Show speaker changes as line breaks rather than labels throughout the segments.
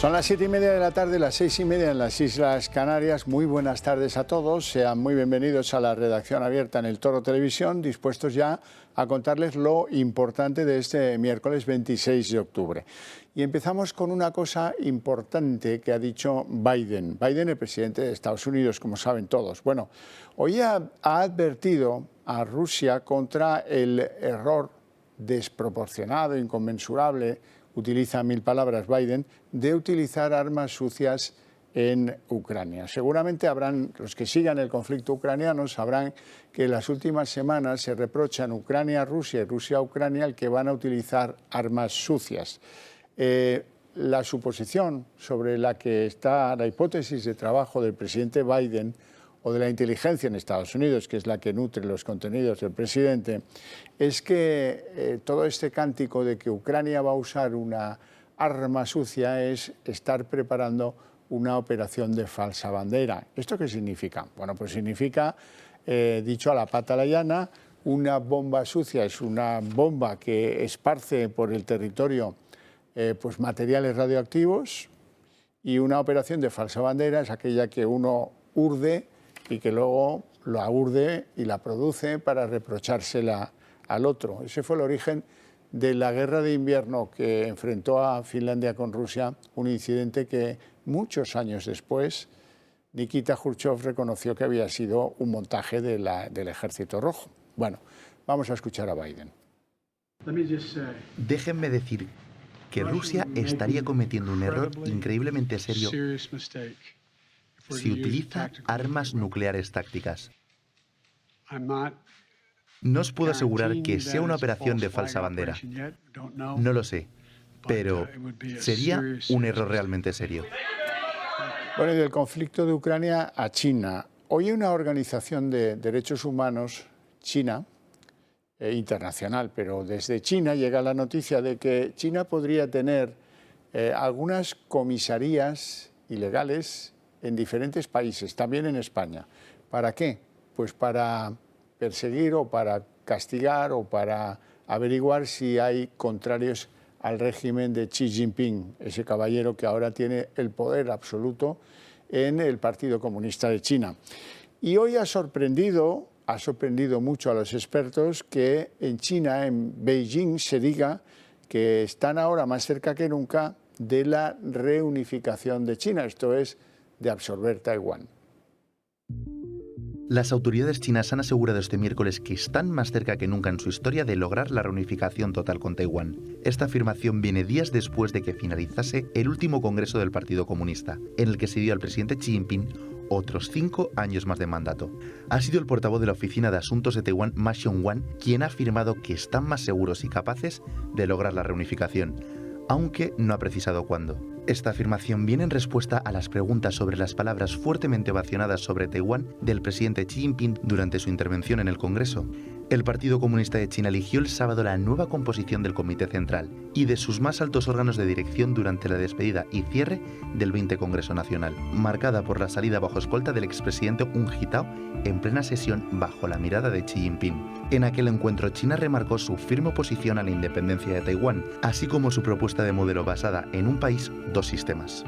Son las 7:30 de la tarde, las 6:30 en las Islas Canarias. Muy buenas tardes a todos. Sean muy bienvenidos a la redacción abierta en El Toro Televisión, dispuestos ya a contarles lo importante de este miércoles 26 de octubre. Y empezamos con una cosa importante que ha dicho Biden. Biden, el presidente de Estados Unidos, como saben todos. Bueno, hoy ha advertido a Rusia contra el error desproporcionado, inconmensurable, utiliza 1000 palabras Biden, de utilizar armas sucias en Ucrania. Seguramente los que sigan el conflicto ucraniano sabrán que en las últimas semanas se reprochan Ucrania a Rusia y Rusia a Ucrania el que van a utilizar armas sucias. La suposición sobre la que está la hipótesis de trabajo del presidente Biden o de la inteligencia en Estados Unidos, que es la que nutre los contenidos del presidente, es que todo este cántico de que Ucrania va a usar una arma sucia es estar preparando una operación de falsa bandera. ¿Esto qué significa? Bueno, pues significa, dicho a la pata la llana, una bomba sucia es una bomba que esparce por el territorio pues materiales radioactivos, y una operación de falsa bandera es aquella que uno urde y que luego la urde y la produce para reprochársela al otro. Ese fue el origen de la guerra de invierno que enfrentó a Finlandia con Rusia, un incidente que muchos años después Nikita Khrushchev reconoció que había sido un montaje del Ejército Rojo. Bueno, vamos a escuchar a Biden.
Déjenme decir que Rusia estaría cometiendo un error increíblemente serio si utiliza armas nucleares tácticas. No os puedo asegurar que sea una operación de falsa bandera. No lo sé, pero sería un error realmente serio.
Bueno, y del conflicto de Ucrania a China. Hoy una organización de derechos humanos, China, internacional, pero desde China llega la noticia de que China podría tener algunas comisarías ilegales en diferentes países, también en España. ¿Para qué? Pues para perseguir o para castigar o para averiguar si hay contrarios al régimen de Xi Jinping, ese caballero que ahora tiene el poder absoluto en el Partido Comunista de China. Y hoy ha sorprendido mucho a los expertos que en China, en Beijing, se diga que están ahora más cerca que nunca de la reunificación de China, esto es, de absorber Taiwán.
Las autoridades chinas han asegurado este miércoles que están más cerca que nunca en su historia de lograr la reunificación total con Taiwán. Esta afirmación viene días después de que finalizase el último congreso del Partido Comunista, en el que se dio al presidente Xi Jinping otros 5 años más de mandato. Ha sido el portavoz de la Oficina de Asuntos de Taiwán, Ma Xiongwan, quien ha afirmado que están más seguros y capaces de lograr la reunificación, aunque no ha precisado cuándo. Esta afirmación viene en respuesta a las preguntas sobre las palabras fuertemente ovacionadas sobre Taiwán del presidente Xi Jinping durante su intervención en el Congreso. El Partido Comunista de China eligió el sábado la nueva composición del Comité Central y de sus más altos órganos de dirección durante la despedida y cierre del 20 Congreso Nacional, marcada por la salida bajo escolta del expresidente Hu Jintao en plena sesión bajo la mirada de Xi Jinping. En aquel encuentro, China remarcó su firme oposición a la independencia de Taiwán, así como su propuesta de modelo basada en un país, dos sistemas.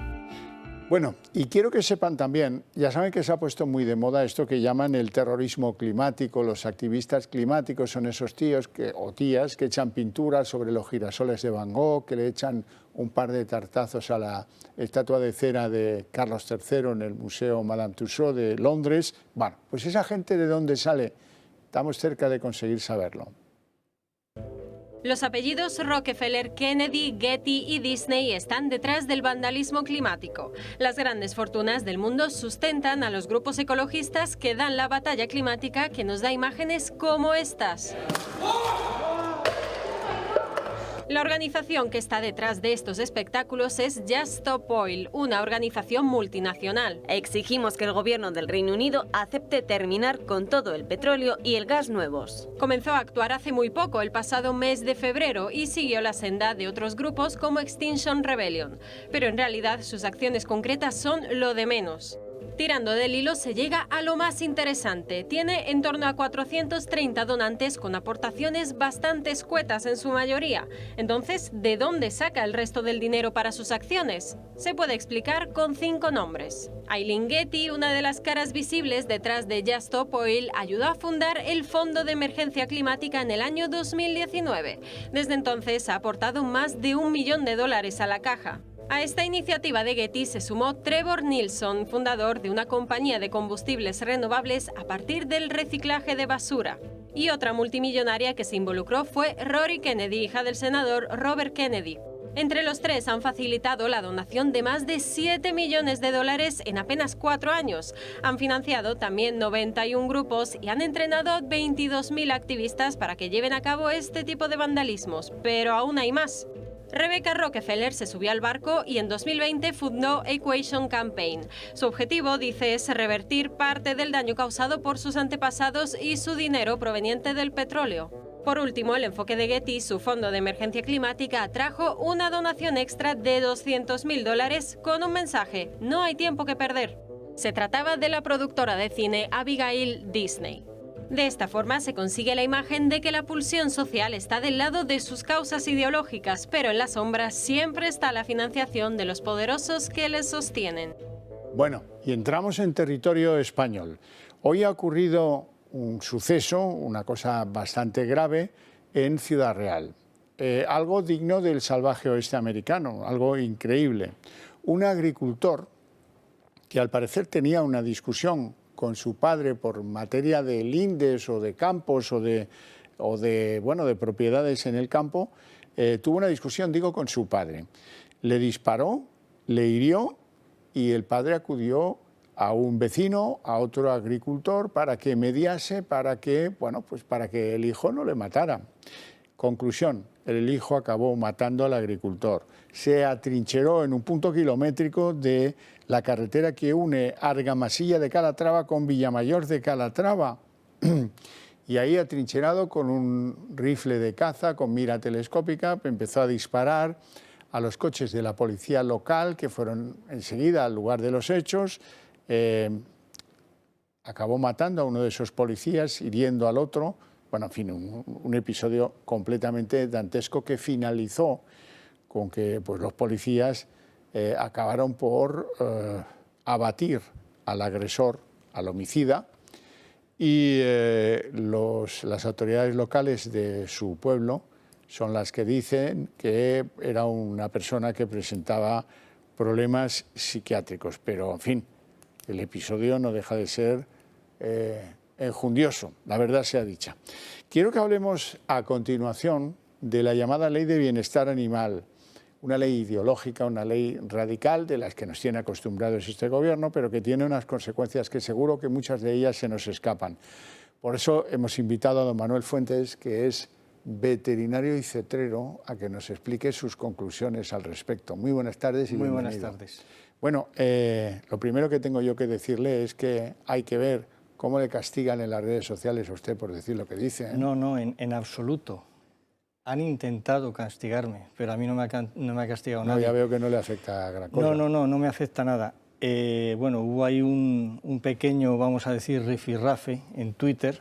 Bueno, y quiero que sepan también, ya saben que se ha puesto muy de moda esto que llaman el terrorismo climático. Los activistas climáticos son esos tíos o tías que echan pinturas sobre los girasoles de Van Gogh, que le echan un par de tartazos a la estatua de cera de Carlos III en el Museo Madame Tussauds de Londres. Bueno, pues esa gente, ¿de dónde sale? Estamos cerca de conseguir saberlo.
Los apellidos Rockefeller, Kennedy, Getty y Disney están detrás del vandalismo climático. Las grandes fortunas del mundo sustentan a los grupos ecologistas que dan la batalla climática que nos da imágenes como estas. La organización que está detrás de estos espectáculos es Just Stop Oil, una organización multinacional.
Exigimos que el gobierno del Reino Unido acepte terminar con todo el petróleo y el gas nuevos.
Comenzó a actuar hace muy poco, el pasado mes de febrero, y siguió la senda de otros grupos como Extinction Rebellion. Pero en realidad sus acciones concretas son lo de menos. Tirando del hilo se llega a lo más interesante. Tiene en torno a 430 donantes con aportaciones bastante escuetas en su mayoría. Entonces, ¿de dónde saca el resto del dinero para sus acciones? Se puede explicar con 5 nombres. Aileen Getty, una de las caras visibles detrás de Just Stop Oil, ayudó a fundar el Fondo de Emergencia Climática en el año 2019. Desde entonces ha aportado más de $1 millón a la caja. A esta iniciativa de Getty se sumó Trevor Nilsson, fundador de una compañía de combustibles renovables a partir del reciclaje de basura. Y otra multimillonaria que se involucró fue Rory Kennedy, hija del senador Robert Kennedy. Entre los tres han facilitado la donación de más de $7 millones en apenas 4 años. Han financiado también 91 grupos y han entrenado a 22.000 activistas para que lleven a cabo este tipo de vandalismos. Pero aún hay más. Rebecca Rockefeller se subió al barco y en 2020 fundó Equation Campaign. Su objetivo, dice, es revertir parte del daño causado por sus antepasados y su dinero proveniente del petróleo. Por último, el enfoque de Getty, su fondo de emergencia climática, atrajo una donación extra de $200.000 con un mensaje: no hay tiempo que perder. Se trataba de la productora de cine Abigail Disney. De esta forma se consigue la imagen de que la pulsión social está del lado de sus causas ideológicas, pero en la sombra siempre está la financiación de los poderosos que les sostienen.
Bueno, y entramos en territorio español. Hoy ha ocurrido un suceso, una cosa bastante grave, en Ciudad Real. Algo digno del salvaje oeste americano, algo increíble. Un agricultor que al parecer tenía una discusión con su padre por materia de lindes o de campos o de propiedades en el campo, tuvo una discusión, con su padre. Le disparó, le hirió y el padre acudió a un vecino, a otro agricultor, para que mediase, para que el hijo no le matara. Conclusión, el hijo acabó matando al agricultor. Se atrincheró en un punto kilométrico de la carretera que une Argamasilla de Calatrava con Villamayor de Calatrava. Y ahí, atrincherado con un rifle de caza, con mira telescópica, empezó a disparar a los coches de la policía local, que fueron enseguida al lugar de los hechos. Acabó matando a uno de esos policías, hiriendo al otro. Bueno, en fin, un episodio completamente dantesco que finalizó con que los policías acabaron por abatir al agresor, al homicida, y las autoridades locales de su pueblo son las que dicen que era una persona que presentaba problemas psiquiátricos. Pero, en fin, el episodio no deja de ser enjundioso, la verdad sea dicha. Quiero que hablemos a continuación de la llamada Ley de Bienestar Animal, una ley ideológica, una ley radical de las que nos tiene acostumbrados este gobierno, pero que tiene unas consecuencias que seguro que muchas de ellas se nos escapan. Por eso hemos invitado a don Manuel Fuentes, que es veterinario y cetrero, a que nos explique sus conclusiones al respecto. Muy buenas tardes y bienvenido.
Muy buenas tardes.
Bueno, lo primero que tengo yo que decirle es que hay que ver cómo le castigan en las redes sociales a usted por decir lo que dice, ¿eh?
No, en absoluto. Han intentado castigarme, pero a mí no me ha castigado nadie.
Ya veo que no le afecta a gran cosa.
No me afecta nada. Hubo ahí un pequeño, vamos a decir, rifirrafe en Twitter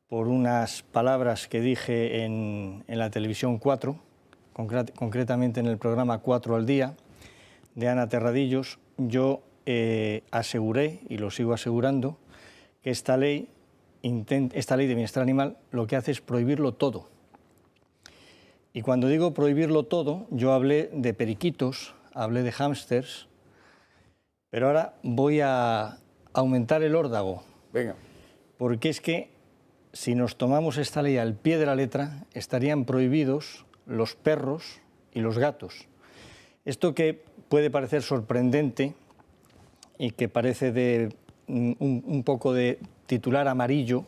por unas palabras que dije en la televisión 4, concretamente en el programa 4 al día, de Ana Terradillos. Yo aseguré, y lo sigo asegurando, que esta ley de bienestar animal lo que hace es prohibirlo todo. Y cuando digo prohibirlo todo, yo hablé de periquitos, hablé de hámsters, pero ahora voy a aumentar el órdago.
Venga.
Porque es que si nos tomamos esta ley al pie de la letra, estarían prohibidos los perros y los gatos. Esto que puede parecer sorprendente y que parece de un poco de titular amarillo,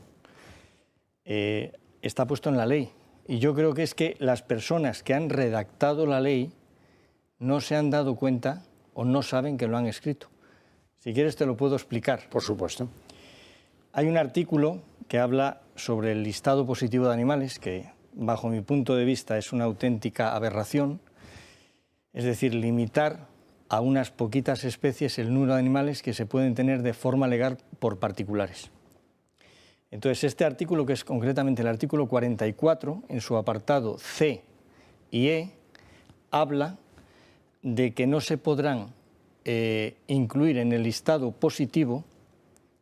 está puesto en la ley. Y yo creo que es que las personas que han redactado la ley no se han dado cuenta o no saben que lo han escrito. Si quieres te lo puedo explicar.
Por supuesto.
Hay un artículo que habla sobre el listado positivo de animales, que bajo mi punto de vista es una auténtica aberración, es decir, limitar a unas poquitas especies el número de animales que se pueden tener de forma legal por particulares. Entonces, este artículo, que es concretamente el artículo 44, en su apartado C y E, habla de que no se podrán incluir en el listado positivo,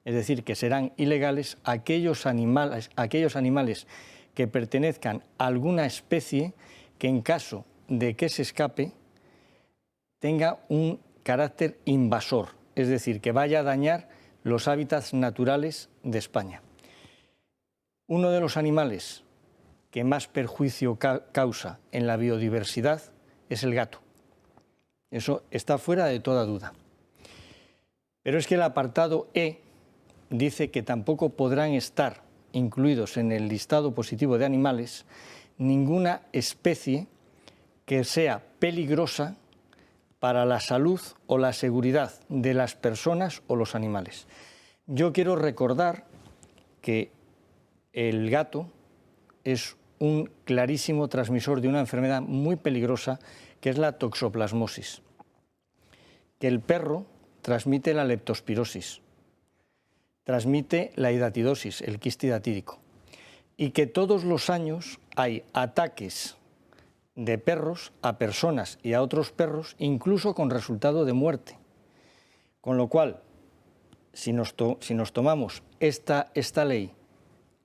es decir, que serán ilegales aquellos animales que pertenezcan a alguna especie que, en caso de que se escape, tenga un carácter invasor, es decir, que vaya a dañar los hábitats naturales de España. Uno de los animales que más perjuicio causa en la biodiversidad es el gato. Eso está fuera de toda duda. Pero es que el apartado E dice que tampoco podrán estar incluidos en el listado positivo de animales ninguna especie que sea peligrosa para la salud o la seguridad de las personas o los animales. Yo quiero recordar que el gato es un clarísimo transmisor de una enfermedad muy peligrosa, que es la toxoplasmosis, que el perro transmite la leptospirosis, transmite la hidatidosis, el quiste hidatídico, y que todos los años hay ataques de perros a personas y a otros perros, incluso con resultado de muerte. Con lo cual, si nos tomamos esta ley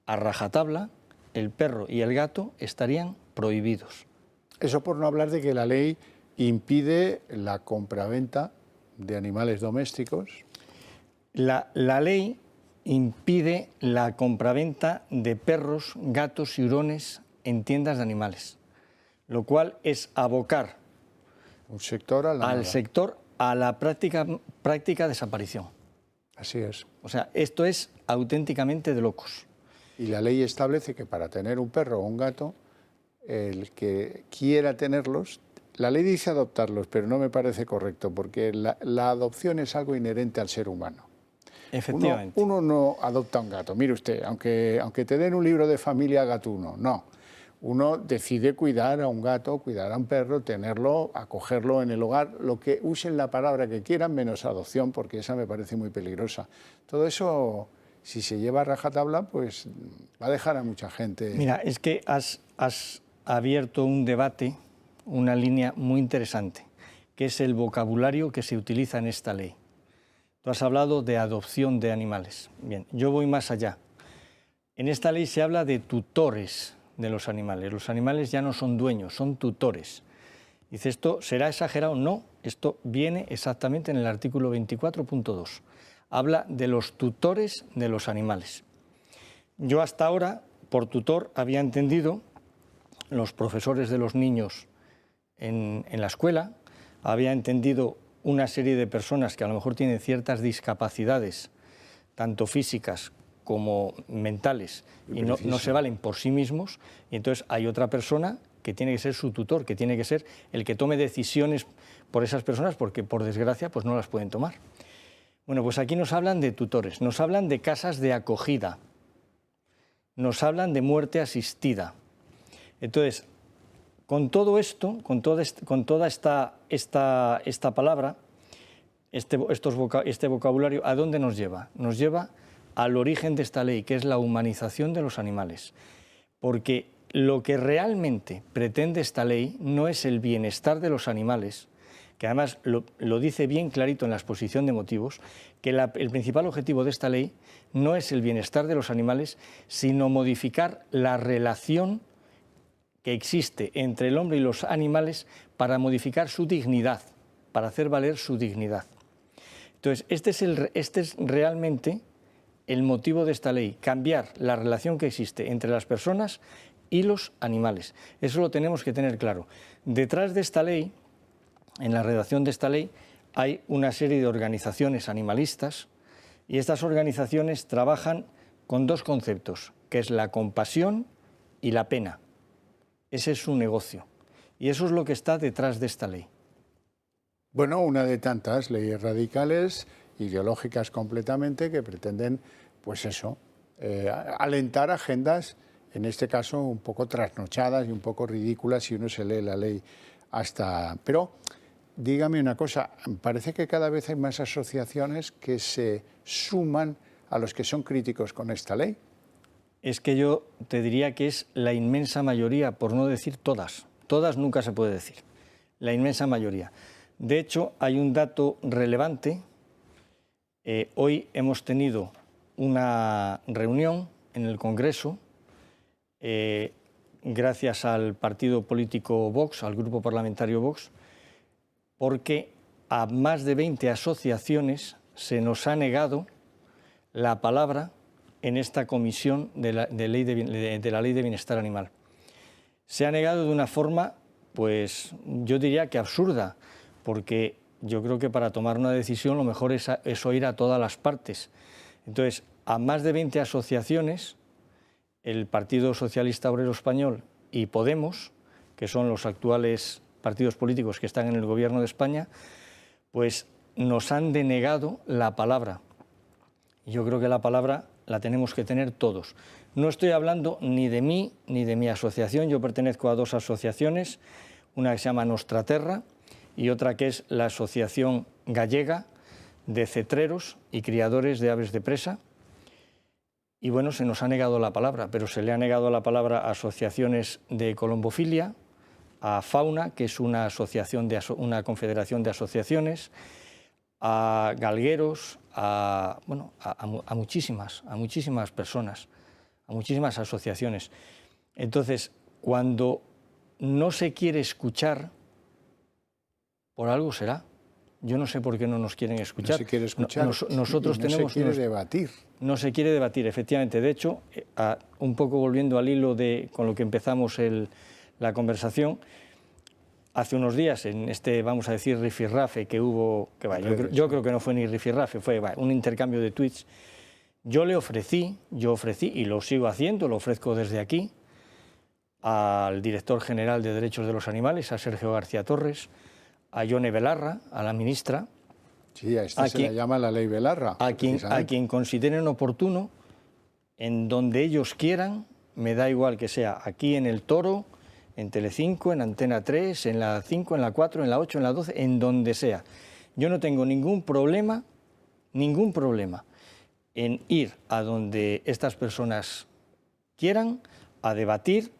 a rajatabla, el perro y el gato estarían prohibidos.
Eso por no hablar de que la ley impide la compraventa de animales domésticos.
La ley impide la compraventa de perros, gatos y hurones en tiendas de animales, lo cual es abocar
un sector
al sector a la práctica desaparición.
Así es.
O sea, esto es auténticamente de locos.
Y la ley establece que para tener un perro o un gato, el que quiera tenerlos, la ley dice adoptarlos, pero no me parece correcto, porque la adopción es algo inherente al ser humano.
Efectivamente.
Uno no adopta un gato, mire usted, aunque te den un libro de familia gatuno, no. Uno decide cuidar a un gato, cuidar a un perro, tenerlo, acogerlo en el hogar, lo que usen la palabra que quieran, menos adopción, porque esa me parece muy peligrosa. Todo eso, si se lleva a rajatabla, pues va a dejar a mucha gente.
Mira, es que has abierto un debate, una línea muy interesante, que es el vocabulario que se utiliza en esta ley. Tú has hablado de adopción de animales. Bien, yo voy más allá. En esta ley se habla de tutores de los animales. Los animales ya no son dueños, son tutores. Dice, ¿esto será exagerado? No, esto viene exactamente en el artículo 24.2. Habla de los tutores de los animales. Yo hasta ahora, por tutor, había entendido los profesores de los niños en la escuela, había entendido una serie de personas que a lo mejor tienen ciertas discapacidades, tanto físicas como mentales, y no se valen por sí mismos, y entonces hay otra persona que tiene que ser su tutor, que tiene que ser el que tome decisiones por esas personas, porque por desgracia pues no las pueden tomar. Bueno, pues aquí nos hablan de tutores, nos hablan de casas de acogida, nos hablan de muerte asistida. Entonces, con todo esto, con toda esta palabra, este vocabulario, ¿a dónde nos lleva? Nos lleva al origen de esta ley, que es la humanización de los animales. Porque lo que realmente pretende esta ley no es el bienestar de los animales, que además lo dice bien clarito en la exposición de motivos, que el principal objetivo de esta ley no es el bienestar de los animales, sino modificar la relación que existe entre el hombre y los animales para modificar su dignidad, para hacer valer su dignidad. Entonces, este es realmente el motivo de esta ley, cambiar la relación que existe entre las personas y los animales. Eso lo tenemos que tener claro. Detrás de esta ley, en la redacción de esta ley, hay una serie de organizaciones animalistas y estas organizaciones trabajan con dos conceptos, que es la compasión y la pena. Ese es su negocio y eso es lo que está detrás de esta ley.
Bueno, una de tantas leyes radicales, ideológicas completamente, que pretenden, pues eso, alentar agendas, en este caso un poco trasnochadas y un poco ridículas si uno se lee la ley hasta... Pero dígame una cosa, parece que cada vez hay más asociaciones que se suman a los que son críticos con esta ley.
Es que yo te diría que es la inmensa mayoría, por no decir todas. Todas nunca se puede decir. La inmensa mayoría. De hecho, hay un dato relevante. Hoy hemos tenido una reunión en el Congreso, gracias al partido político Vox, al grupo parlamentario Vox, porque a más de 20 asociaciones se nos ha negado la palabra en esta comisión de la Ley de Bienestar Animal. Se ha negado de una forma, pues yo diría que absurda, porque yo creo que para tomar una decisión lo mejor es oír a todas las partes. Entonces, a más de 20 asociaciones, el Partido Socialista Obrero Español y Podemos, que son los actuales partidos políticos que están en el Gobierno de España, pues nos han denegado la palabra. Yo creo que la palabra la tenemos que tener todos. No estoy hablando ni de mí ni de mi asociación. Yo pertenezco a dos asociaciones, una que se llama Nostraterra y otra que es la Asociación Gallega de Cetreros y Criadores de Aves de Presa. Y bueno, se nos ha negado la palabra, pero se le ha negado la palabra a asociaciones de colombofilia, a Fauna, que es una una confederación de asociaciones, a galgueros, a muchísimas personas, a muchísimas asociaciones. Entonces, cuando no se quiere escuchar, por algo será. Yo no sé por qué no nos quieren escuchar.
No se quiere escuchar.
Nosotros
no se quiere debatir.
No se quiere debatir, efectivamente. De hecho, un poco volviendo al hilo con lo que empezamos la conversación, hace unos días, en este, vamos a decir, rifirrafe que hubo, yo creo que no fue ni rifirrafe, fue un intercambio de tweets, yo ofrecí, y lo sigo haciendo, lo ofrezco desde aquí, al director general de Derechos de los Animales, a Sergio García Torres, a Yone Belarra, a la ministra.
Sí, a esta se le llama la ley Belarra.
A quien consideren oportuno, en donde ellos quieran, me da igual que sea aquí en El Toro, en Telecinco, en Antena 3, en la 5, en la 4, en la 8, en la 12, en donde sea. Yo no tengo ningún problema en ir a donde estas personas quieran a debatir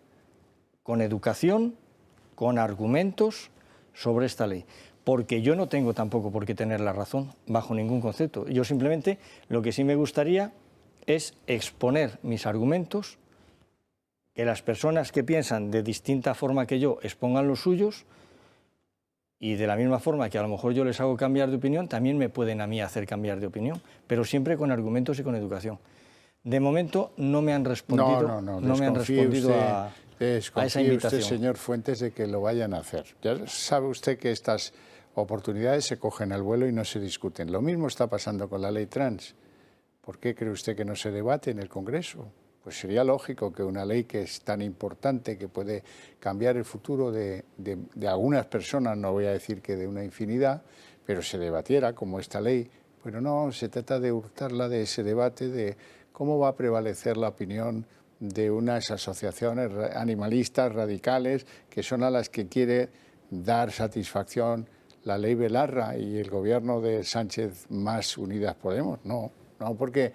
con educación, con argumentos sobre esta ley. Porque yo no tengo tampoco por qué tener la razón bajo ningún concepto. Yo simplemente lo que sí me gustaría es exponer mis argumentos, que las personas que piensan de distinta forma que yo expongan los suyos y de la misma forma que a lo mejor yo les hago cambiar de opinión, también me pueden a mí hacer cambiar de opinión, pero siempre con argumentos y con educación. De momento no me han respondido, no me han respondido a esa invitación.
Usted, señor Fuentes, de que lo vayan a hacer. Ya sabe usted que estas oportunidades se cogen al vuelo y no se discuten. Lo mismo está pasando con la ley trans. ¿Por qué cree usted que no se debate en el Congreso? Pues sería lógico que una ley que es tan importante, que puede cambiar el futuro de algunas personas, no voy a decir que de una infinidad, pero se debatiera como esta ley. Pero no, se trata de hurtarla de ese debate de cómo va a prevalecer la opinión de unas asociaciones animalistas radicales que son a las que quiere dar satisfacción la ley Belarra y el gobierno de Sánchez más Unidas Podemos. No, porque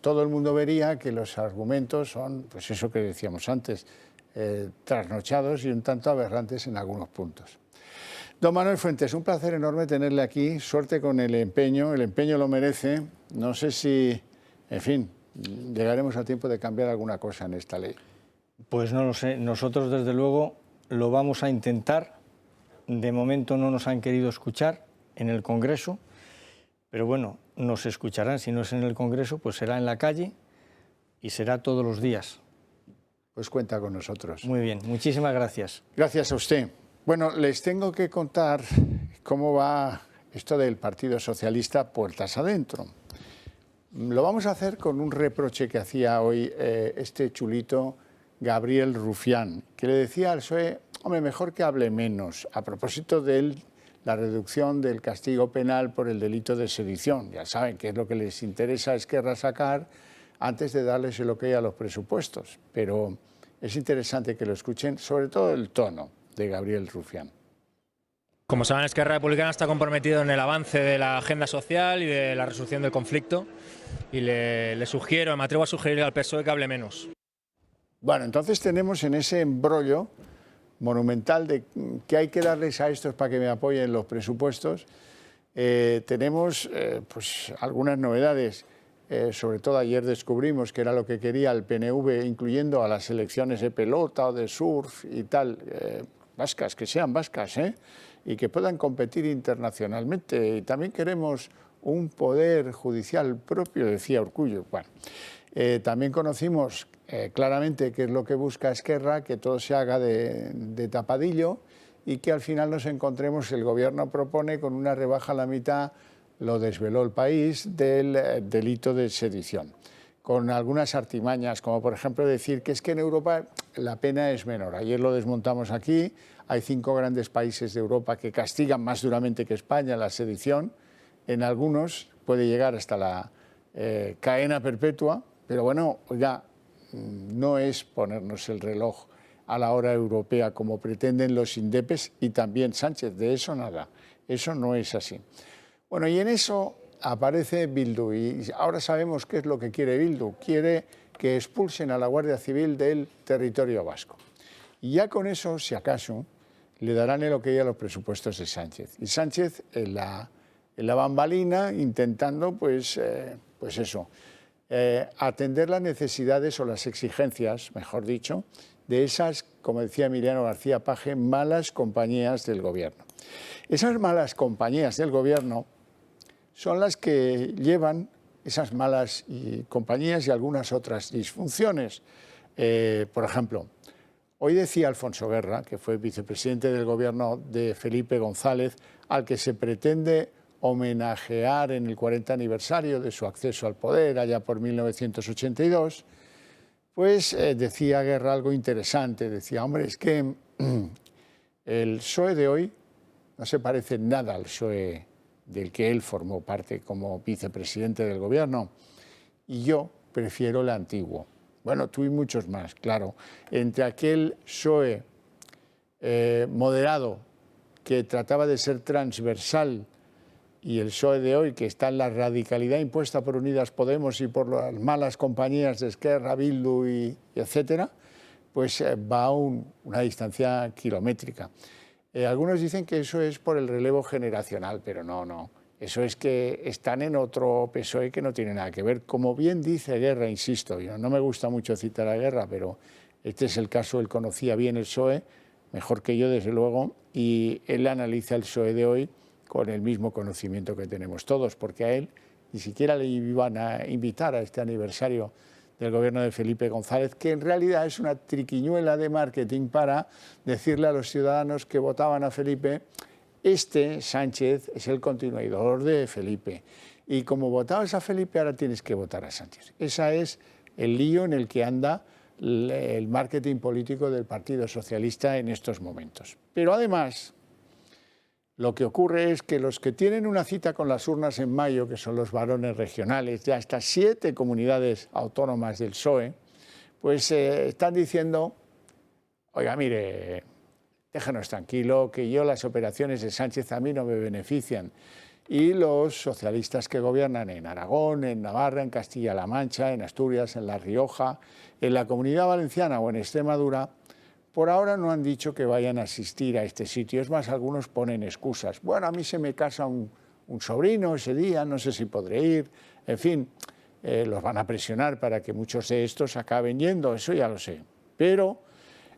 todo el mundo vería que los argumentos son, pues eso que decíamos antes, trasnochados y un tanto aberrantes en algunos puntos. Don Manuel Fuentes, un placer enorme tenerle aquí, suerte con el empeño lo merece, no sé si, en fin, llegaremos a tiempo de cambiar alguna cosa en esta ley.
Pues no lo sé, nosotros desde luego lo vamos a intentar, de momento no nos han querido escuchar en el Congreso, pero bueno, nos escucharán, si no es en el Congreso, pues será en la calle y será todos los días.
Pues cuenta con nosotros.
Muy bien, muchísimas gracias.
Gracias a usted. Bueno, les tengo que contar cómo va esto del Partido Socialista puertas adentro. Lo vamos a hacer con un reproche que hacía hoy este chulito Gabriel Rufián, que le decía al PSOE, hombre, mejor que hable menos, a propósito de la reducción del castigo penal por el delito de sedición. Ya saben que es lo que les interesa a Esquerra sacar antes de darles el ok a los presupuestos. Pero es interesante que lo escuchen, sobre todo el tono de Gabriel Rufián.
Como saben, Esquerra Republicana está comprometido en el avance de la agenda social y de la resolución del conflicto, y le sugiero, me atrevo a sugerir al PSOE que hable menos.
Bueno, entonces tenemos en ese embrollo monumental de que hay que darles a estos para que me apoyen los presupuestos, tenemos pues algunas novedades. Sobre todo ayer descubrimos que era lo que quería el PNV, incluyendo a las selecciones de pelota o de surf y tal, vascas, que sean vascas, y que puedan competir internacionalmente. Y también queremos un poder judicial propio, decía Urkullu. Bueno, también conocimos claramente qué es lo que busca Esquerra, que todo se haga de tapadillo y que al final nos encontremos, el Gobierno propone con una rebaja a la mitad, lo desveló El País, del delito de sedición, con algunas artimañas, como por ejemplo decir que es que en Europa la pena es menor. Ayer lo desmontamos aquí, hay 5 grandes países de Europa que castigan más duramente que España la sedición, en algunos puede llegar hasta la cadena perpetua, pero bueno, oiga, no es ponernos el reloj a la hora europea como pretenden los indepes y también Sánchez, de eso nada, eso no es así. Bueno, y en eso aparece Bildu y ahora sabemos qué es lo que quiere Bildu, quiere que expulsen a la Guardia Civil del territorio vasco. Y ya con eso, si acaso, le darán el ok a los presupuestos de Sánchez. Y Sánchez en la bambalina intentando, pues eso, atender las necesidades o las exigencias, mejor dicho, de esas, como decía Emiliano García Paje, malas compañías del Gobierno. Esas malas compañías del Gobierno son las que llevan esas malas compañías y algunas otras disfunciones. Por ejemplo, hoy decía Alfonso Guerra, que fue vicepresidente del Gobierno de Felipe González, al que se pretende homenajear en el 40 aniversario de su acceso al poder, allá por 1982, pues decía Guerra algo interesante. Decía, hombre, es que el PSOE de hoy no se parece nada al PSOE del que él formó parte como vicepresidente del Gobierno, y yo prefiero el antiguo. Bueno, tú y muchos más, claro. Entre aquel PSOE moderado que trataba de ser transversal y el PSOE de hoy, que está en la radicalidad impuesta por Unidas Podemos y por las malas compañías de Esquerra, Bildu y etcétera, pues va a una distancia kilométrica. Algunos dicen que eso es por el relevo generacional, pero no. Eso es que están en otro PSOE que no tiene nada que ver. Como bien dice Guerra, insisto, yo no me gusta mucho citar a Guerra, pero este es el caso, él conocía bien el PSOE, mejor que yo desde luego, y él analiza el PSOE de hoy con el mismo conocimiento que tenemos todos, porque a él ni siquiera le iban a invitar a este aniversario del Gobierno de Felipe González, que en realidad es una triquiñuela de marketing para decirle a los ciudadanos que votaban a Felipe, Sánchez es el continuador de Felipe, y como votabas a Felipe ahora tienes que votar a Sánchez. Ese es el lío en el que anda el marketing político del Partido Socialista en estos momentos. Pero además, lo que ocurre es que los que tienen una cita con las urnas en mayo, que son los varones regionales de hasta 7 comunidades autónomas del PSOE, pues están diciendo, oiga, mire, déjanos tranquilo, que yo las operaciones de Sánchez a mí no me benefician. Y los socialistas que gobiernan en Aragón, en Navarra, en Castilla-La Mancha, en Asturias, en La Rioja, en la Comunidad Valenciana o en Extremadura, por ahora no han dicho que vayan a asistir a este sitio. Es más, algunos ponen excusas. Bueno, a mí se me casa un sobrino ese día, no sé si podré ir. En fin, los van a presionar para que muchos de estos acaben yendo, eso ya lo sé. Pero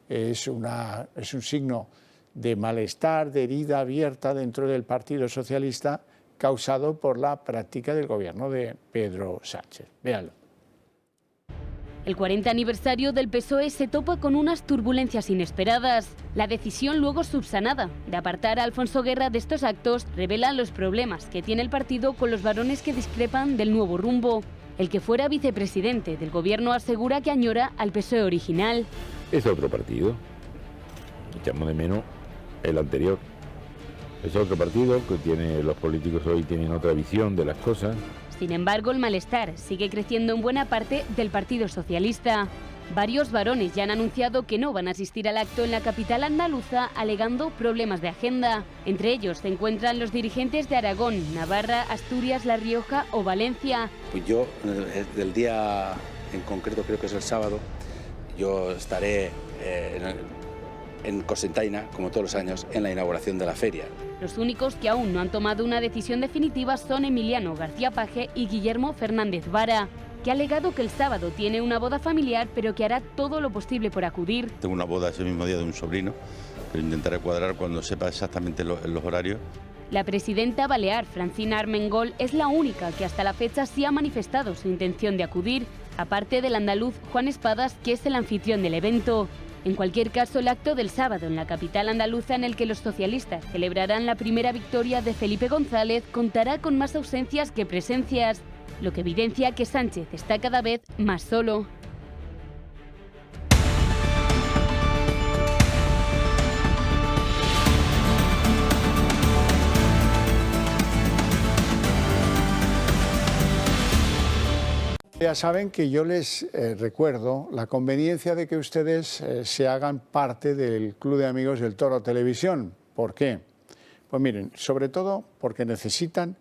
es un signo de malestar, de herida abierta dentro del Partido Socialista causado por la práctica del gobierno de Pedro Sánchez. Véanlo.
El 40 aniversario del PSOE se topa con unas turbulencias inesperadas. La decisión luego subsanada de apartar a Alfonso Guerra de estos actos revela los problemas que tiene el partido con los varones que discrepan del nuevo rumbo. El que fuera vicepresidente del gobierno asegura que añora al PSOE original.
Es otro partido. Echamos de menos el anterior. Es otro partido que los políticos hoy tienen otra visión de las cosas.
Sin embargo, el malestar sigue creciendo en buena parte del Partido Socialista. Varios varones ya han anunciado que no van a asistir al acto en la capital andaluza, alegando problemas de agenda. Entre ellos se encuentran los dirigentes de Aragón, Navarra, Asturias, La Rioja o Valencia.
Pues yo, del día en concreto, creo que es el sábado, yo estaré en Cocentaina, como todos los años, en la inauguración de la feria.
Los únicos que aún no han tomado una decisión definitiva son Emiliano García Paje y Guillermo Fernández Vara, que ha alegado que el sábado tiene una boda familiar, pero que hará todo lo posible por acudir.
Tengo una boda ese mismo día de un sobrino, pero intentaré cuadrar cuando sepa exactamente los horarios.
La presidenta balear, Francina Armengol, es la única que hasta la fecha sí ha manifestado su intención de acudir, aparte del andaluz Juan Espadas, que es el anfitrión del evento. En cualquier caso, el acto del sábado en la capital andaluza, en el que los socialistas celebrarán la primera victoria de Felipe González, contará con más ausencias que presencias, lo que evidencia que Sánchez está cada vez más solo.
Ya saben que yo les recuerdo la conveniencia de que ustedes se hagan parte del Club de Amigos del Toro Televisión. ¿Por qué? Pues miren, sobre todo porque necesitan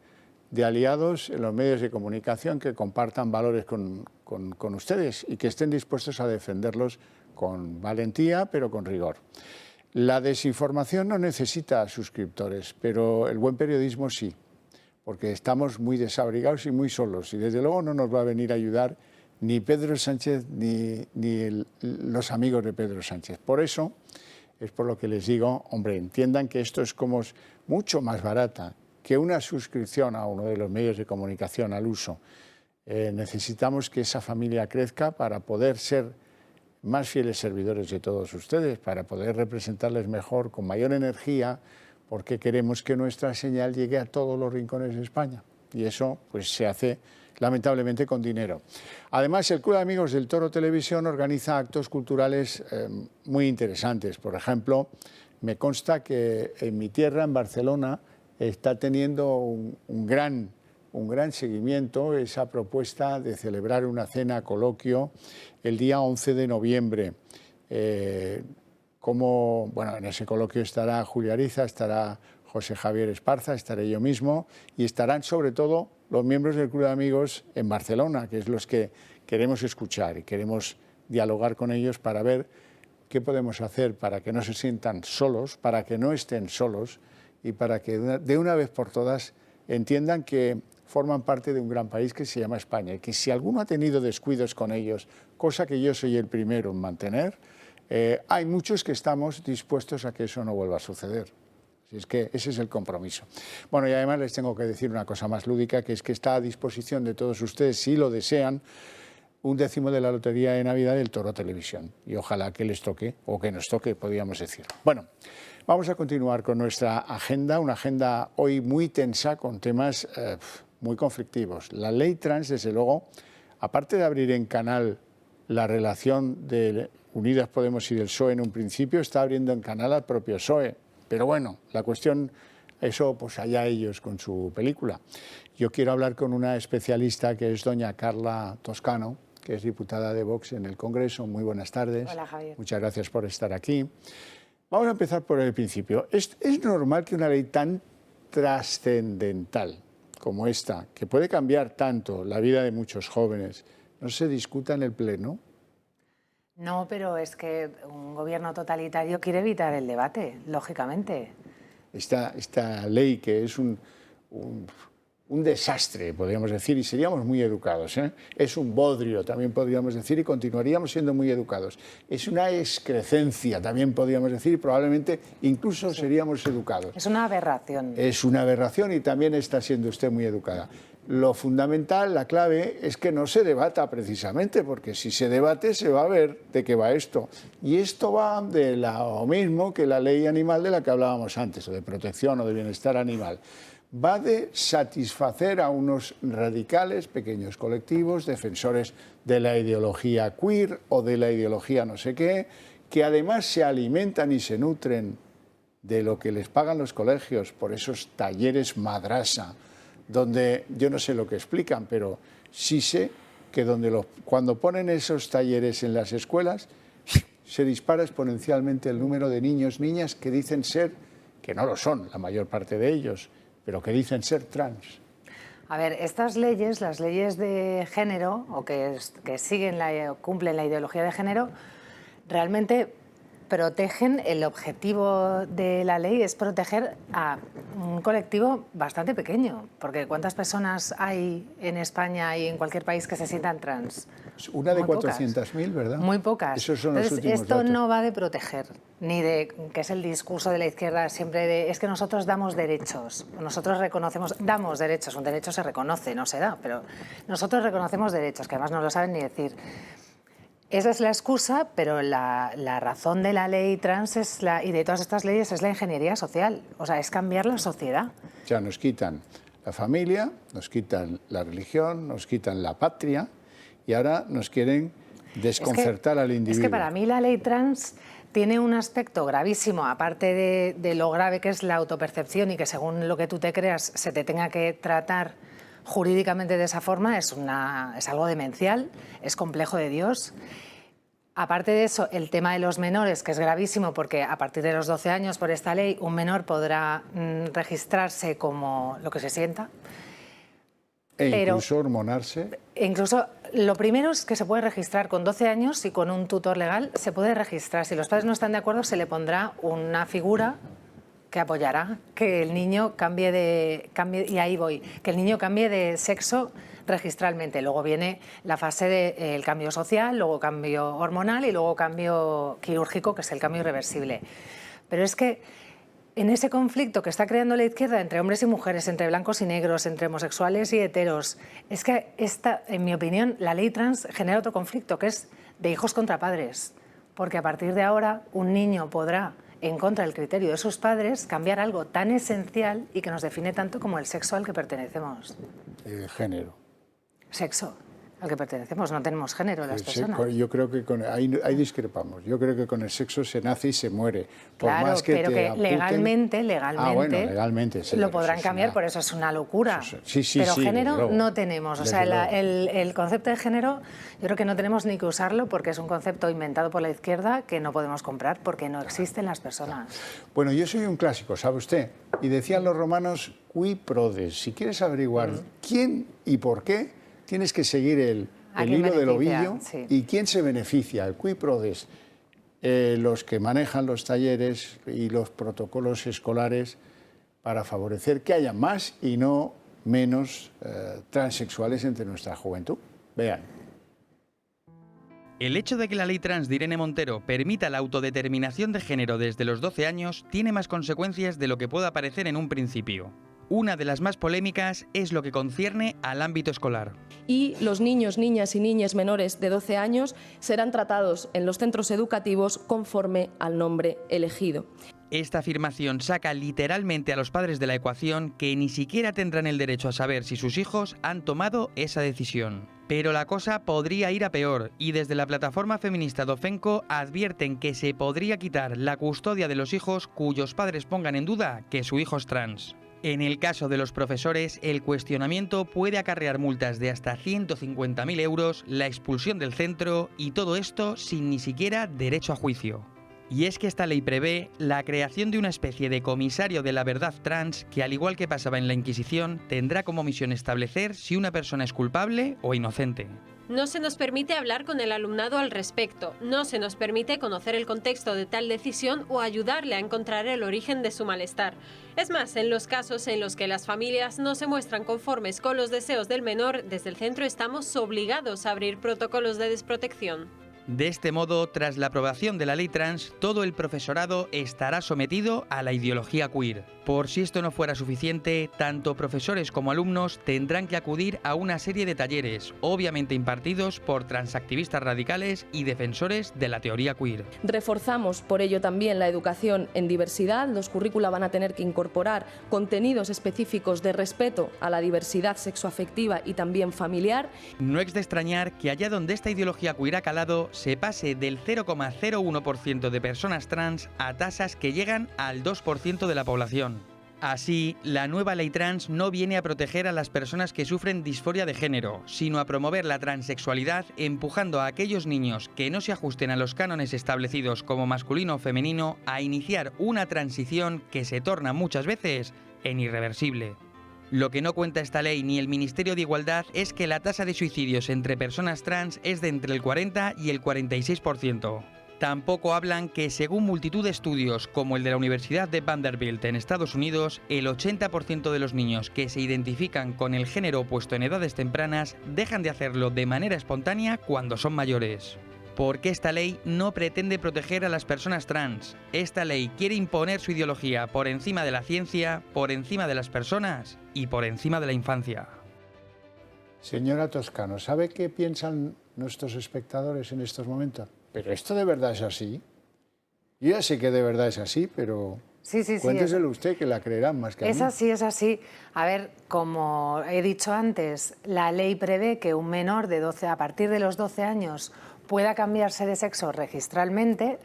de aliados en los medios de comunicación que compartan valores con ustedes y que estén dispuestos a defenderlos con valentía, pero con rigor. La desinformación no necesita suscriptores, pero el buen periodismo sí, porque estamos muy desabrigados y muy solos, y desde luego no nos va a venir a ayudar ni Pedro Sánchez ni los amigos de Pedro Sánchez. Por eso es por lo que les digo, hombre, entiendan que esto es como mucho más barata que una suscripción a uno de los medios de comunicación al uso. Necesitamos que esa familia crezca para poder ser más fieles servidores de todos ustedes, para poder representarles mejor, con mayor energía, porque queremos que nuestra señal llegue a todos los rincones de España. Y eso pues se hace lamentablemente con dinero. Además, el Club de Amigos del Toro Televisión organiza actos culturales muy interesantes. Por ejemplo, me consta que en mi tierra, en Barcelona, está teniendo un gran seguimiento esa propuesta de celebrar una cena coloquio el día 11 de noviembre. Bueno, en ese coloquio estará Julia Ariza, estará José Javier Esparza, estaré yo mismo y estarán sobre todo los miembros del Club de Amigos en Barcelona, que es los que queremos escuchar y queremos dialogar con ellos para ver qué podemos hacer para que no se sientan solos, para que no estén solos y para que de una vez por todas entiendan que forman parte de un gran país que se llama España y que si alguno ha tenido descuidos con ellos, cosa que yo soy el primero en mantener, hay muchos que estamos dispuestos a que eso no vuelva a suceder. Así es que ese es el compromiso. Bueno, y además les tengo que decir una cosa más lúdica, que es que está a disposición de todos ustedes, si lo desean, un décimo de la Lotería de Navidad del Toro Televisión. Y ojalá que les toque, o que nos toque, podríamos decir. Bueno, vamos a continuar con nuestra agenda, una agenda hoy muy tensa, con temas muy conflictivos. La ley trans, desde luego, aparte de abrir en canal la relación de Unidas Podemos y del PSOE en un principio, está abriendo en canal al propio PSOE. Pero bueno, la cuestión, eso pues allá ellos con su película. Yo quiero hablar con una especialista que es doña Carla Toscano, que es diputada de Vox en el Congreso. Muy buenas tardes.
Hola, Javier.
Muchas gracias por estar aquí. Vamos a empezar por el principio. ¿Es normal que una ley tan trascendental como esta, que puede cambiar tanto la vida de muchos jóvenes, no se discuta en el Pleno?
No, pero es que un gobierno totalitario quiere evitar el debate, lógicamente.
Esta ley que es un desastre, podríamos decir, y seríamos muy educados, ¿eh? Es un bodrio, también podríamos decir, y continuaríamos siendo muy educados. Es una excrecencia, también podríamos decir, y probablemente incluso seríamos educados.
Es una aberración.
Es una aberración y también está siendo usted muy educada. Lo fundamental, la clave, es que no se debata precisamente, porque si se debate se va a ver de qué va esto. Y esto va de lo mismo que la ley animal de la que hablábamos antes, o de protección o de bienestar animal. Va de satisfacer a unos radicales, pequeños colectivos, defensores de la ideología queer o de la ideología no sé qué, que además se alimentan y se nutren de lo que les pagan los colegios por esos talleres madrasa, donde yo no sé lo que explican, pero sí sé que cuando ponen esos talleres en las escuelas, se dispara exponencialmente el número de niños, niñas que dicen ser, que no lo son, la mayor parte de ellos, pero que dicen ser trans.
A ver, estas leyes, las leyes de género, o que cumplen la ideología de género, realmente protegen, el objetivo de la ley es proteger a un colectivo bastante pequeño, porque ¿cuántas personas hay en España y en cualquier país que se sientan trans?
Una de 400.000, ¿verdad?
Muy pocas.
Esos son los últimos
esto
datos.
no va de proteger, ni de, que es el discurso de la izquierda siempre de, es que nosotros damos derechos, nosotros damos derechos, un derecho se reconoce, no se da, pero nosotros reconocemos derechos, que además no lo saben ni decir. Esa es la excusa, pero la razón de la ley trans y de todas estas leyes es la ingeniería social, o sea, es cambiar la sociedad.
O sea, nos quitan la familia, nos quitan la religión, nos quitan la patria y ahora nos quieren desconcertar al individuo.
Es que para mí la ley trans tiene un aspecto gravísimo, aparte de lo grave que es la autopercepción y que según lo que tú te creas se te tenga que tratar jurídicamente de esa forma, es algo demencial, es complejo de Dios. Aparte de eso, el tema de los menores, que es gravísimo porque a partir de los 12 años por esta ley un menor podrá registrarse como lo que se sienta.
Incluso hormonarse.
Incluso lo primero es que se puede registrar con 12 años y con un tutor legal se puede registrar. Si los padres no están de acuerdo se le pondrá una figura que apoyará que el niño cambie, y ahí voy, que el niño cambie de sexo registralmente. Luego viene la fase del cambio social, luego cambio hormonal y luego cambio quirúrgico, que es el cambio irreversible. Pero es que en ese conflicto que está creando la izquierda entre hombres y mujeres, entre blancos y negros, entre homosexuales y heteros, es que en mi opinión, la ley trans genera otro conflicto, que es de hijos contra padres. Porque a partir de ahora un niño podrá, en contra del criterio de sus padres, cambiar algo tan esencial y que nos define tanto como el sexo al que pertenecemos.
Género.
Sexo al que pertenecemos, no tenemos género las personas.
Yo creo que ahí discrepamos. Yo creo que con el sexo se nace y se muere. Por
claro,
más que
pero que legalmente lo podrán cambiar, por eso es una locura. Pero género no tenemos. O sea, el concepto de género yo creo que no tenemos ni que usarlo porque es un concepto inventado por la izquierda que no podemos comprar porque no existen las personas.
Bueno, yo soy un clásico, ¿sabe usted? Y decían los romanos, qui prodest. Si quieres averiguar quién y por qué, tienes que seguir el hilo del ovillo y quién se beneficia, el qui prodest. Los que manejan los talleres y los protocolos escolares para favorecer que haya más y no menos transexuales entre nuestra juventud. Vean.
El hecho de que la ley trans de Irene Montero permita la autodeterminación de género desde los 12 años tiene más consecuencias de lo que pueda parecer en un principio. Una de las más polémicas es lo que concierne al ámbito escolar.
Y los niños, niñas y niñas menores de 12 años serán tratados en los centros educativos conforme al nombre elegido.
Esta afirmación saca literalmente a los padres de la ecuación que ni siquiera tendrán el derecho a saber si sus hijos han tomado esa decisión. Pero la cosa podría ir a peor y desde la plataforma feminista Dofenco advierten que se podría quitar la custodia de los hijos cuyos padres pongan en duda que su hijo es trans. En el caso de los profesores, el cuestionamiento puede acarrear multas de hasta 150.000 euros, la expulsión del centro y todo esto sin ni siquiera derecho a juicio. Y es que esta ley prevé la creación de una especie de comisario de la verdad trans que, al igual que pasaba en la Inquisición, tendrá como misión establecer si una persona es culpable o inocente.
No se nos permite hablar con el alumnado al respecto, no se nos permite conocer el contexto de tal decisión o ayudarle a encontrar el origen de su malestar. Es más, en los casos en los que las familias no se muestran conformes con los deseos del menor, desde el centro estamos obligados a abrir protocolos de desprotección.
De este modo, tras la aprobación de la ley trans, todo el profesorado estará sometido a la ideología queer. Por si esto no fuera suficiente, tanto profesores como alumnos tendrán que acudir a una serie de talleres, obviamente impartidos por transactivistas radicales y defensores de la teoría queer.
Reforzamos por ello también la educación en diversidad. Los currícula van a tener que incorporar contenidos específicos de respeto a la diversidad sexoafectiva y también familiar.
No es de extrañar que allá donde esta ideología queer ha calado, se pase del 0,01% de personas trans a tasas que llegan al 2% de la población. Así, la nueva ley trans no viene a proteger a las personas que sufren disforia de género, sino a promover la transexualidad, empujando a aquellos niños que no se ajusten a los cánones establecidos como masculino o femenino a iniciar una transición que se torna muchas veces en irreversible. Lo que no cuenta esta ley ni el Ministerio de Igualdad es que la tasa de suicidios entre personas trans es de entre el 40 y el 46%. Tampoco hablan que, según multitud de estudios, como el de la Universidad de Vanderbilt en Estados Unidos, el 80% de los niños que se identifican con el género opuesto en edades tempranas dejan de hacerlo de manera espontánea cuando son mayores. Porque esta ley no pretende proteger a las personas trans. Esta ley quiere imponer su ideología por encima de la ciencia, por encima de las personas y por encima de la infancia.
Señora Toscano, ¿sabe qué piensan nuestros espectadores en estos momentos? ¿Pero esto de verdad es así? Yo ya sé que de verdad es así, pero
sí,
cuénteselo usted, que la creerán más que a mí.
Es así, es así. A ver, como he dicho antes, la ley prevé que un menor de 12, a partir de los 12 años pueda cambiarse de sexo registralmente.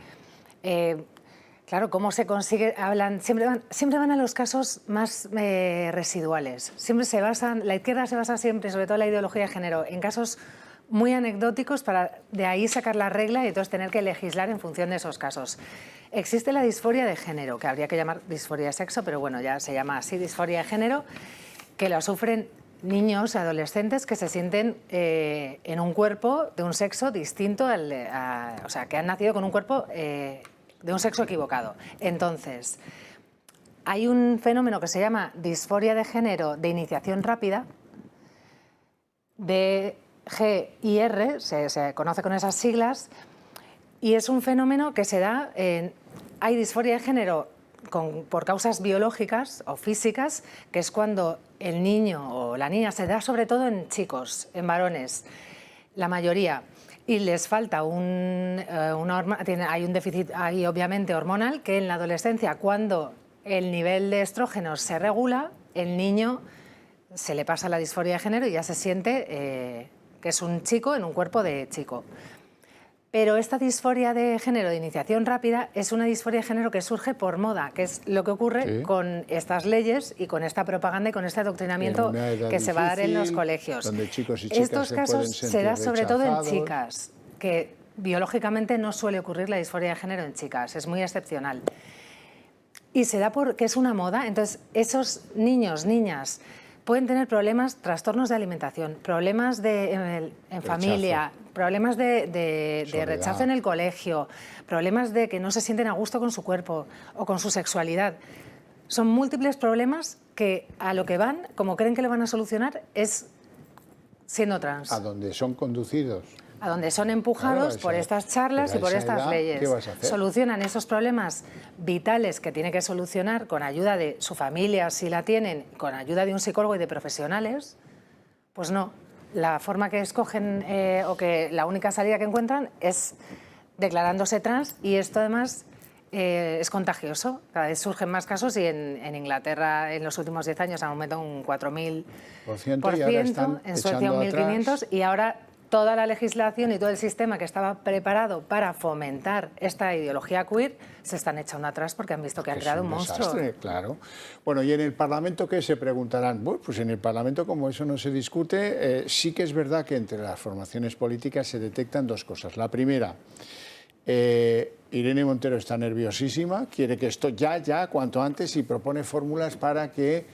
Claro, ¿cómo se consigue? Siempre van a los casos más residuales. La izquierda se basa siempre, sobre todo en la ideología de género, en casos muy anecdóticos para de ahí sacar la regla y entonces tener que legislar en función de esos casos. Existe la disforia de género, que habría que llamar disforia de sexo, pero bueno, ya se llama así, disforia de género, que la sufren niños y adolescentes que se sienten en un cuerpo de un sexo distinto o sea, que han nacido con un cuerpo de un sexo equivocado. Entonces, hay un fenómeno que se llama disforia de género de iniciación rápida, DGIR, se conoce con esas siglas, y es un fenómeno que se da hay disforia de género por causas biológicas o físicas, que es cuando el niño o la niña se da sobre todo en chicos, en varones, la mayoría, y les falta hay un déficit ahí obviamente hormonal, que en la adolescencia, cuando el nivel de estrógenos se regula, el niño se le pasa la disforia de género y ya se siente que es un chico en un cuerpo de chico. Pero esta disforia de género de iniciación rápida es una disforia de género que surge por moda, que es lo que ocurre con estas leyes y con esta propaganda y con este adoctrinamiento que se va a dar en los colegios.
Donde chicos y chicas
Estos casos se da sobre todo en chicas, que biológicamente no suele ocurrir la disforia de género en chicas, es muy excepcional. Y se da porque es una moda, entonces esos niños, niñas, pueden tener problemas, trastornos de alimentación, problemas en familia, problemas de rechazo en el colegio, problemas de que no se sienten a gusto con su cuerpo o con su sexualidad. Son múltiples problemas que a lo que van, como creen que lo van a solucionar, es siendo trans.
A donde son conducidos.
A donde son empujados por estas charlas y por estas leyes.
¿Qué vas a hacer?
Solucionan esos problemas vitales que tiene que solucionar con ayuda de su familia, si la tienen, con ayuda de un psicólogo y de profesionales. Pues no. La forma que escogen o que la única salida que encuentran es declarándose trans, y esto además es contagioso. Cada vez surgen más casos y en Inglaterra en los últimos 10 años han aumentado un 4.000%, en Suecia un 1.500%, y ahora toda la legislación y todo el sistema que estaba preparado para fomentar esta ideología queer se están echando atrás porque han visto que han creado un monstruo.
Desastre, claro. Bueno, ¿y en el Parlamento qué se preguntarán? Bueno, pues en el Parlamento, como eso no se discute, sí que es verdad que entre las formaciones políticas se detectan dos cosas. La primera, Irene Montero está nerviosísima, quiere que esto ya, cuanto antes, y propone fórmulas para que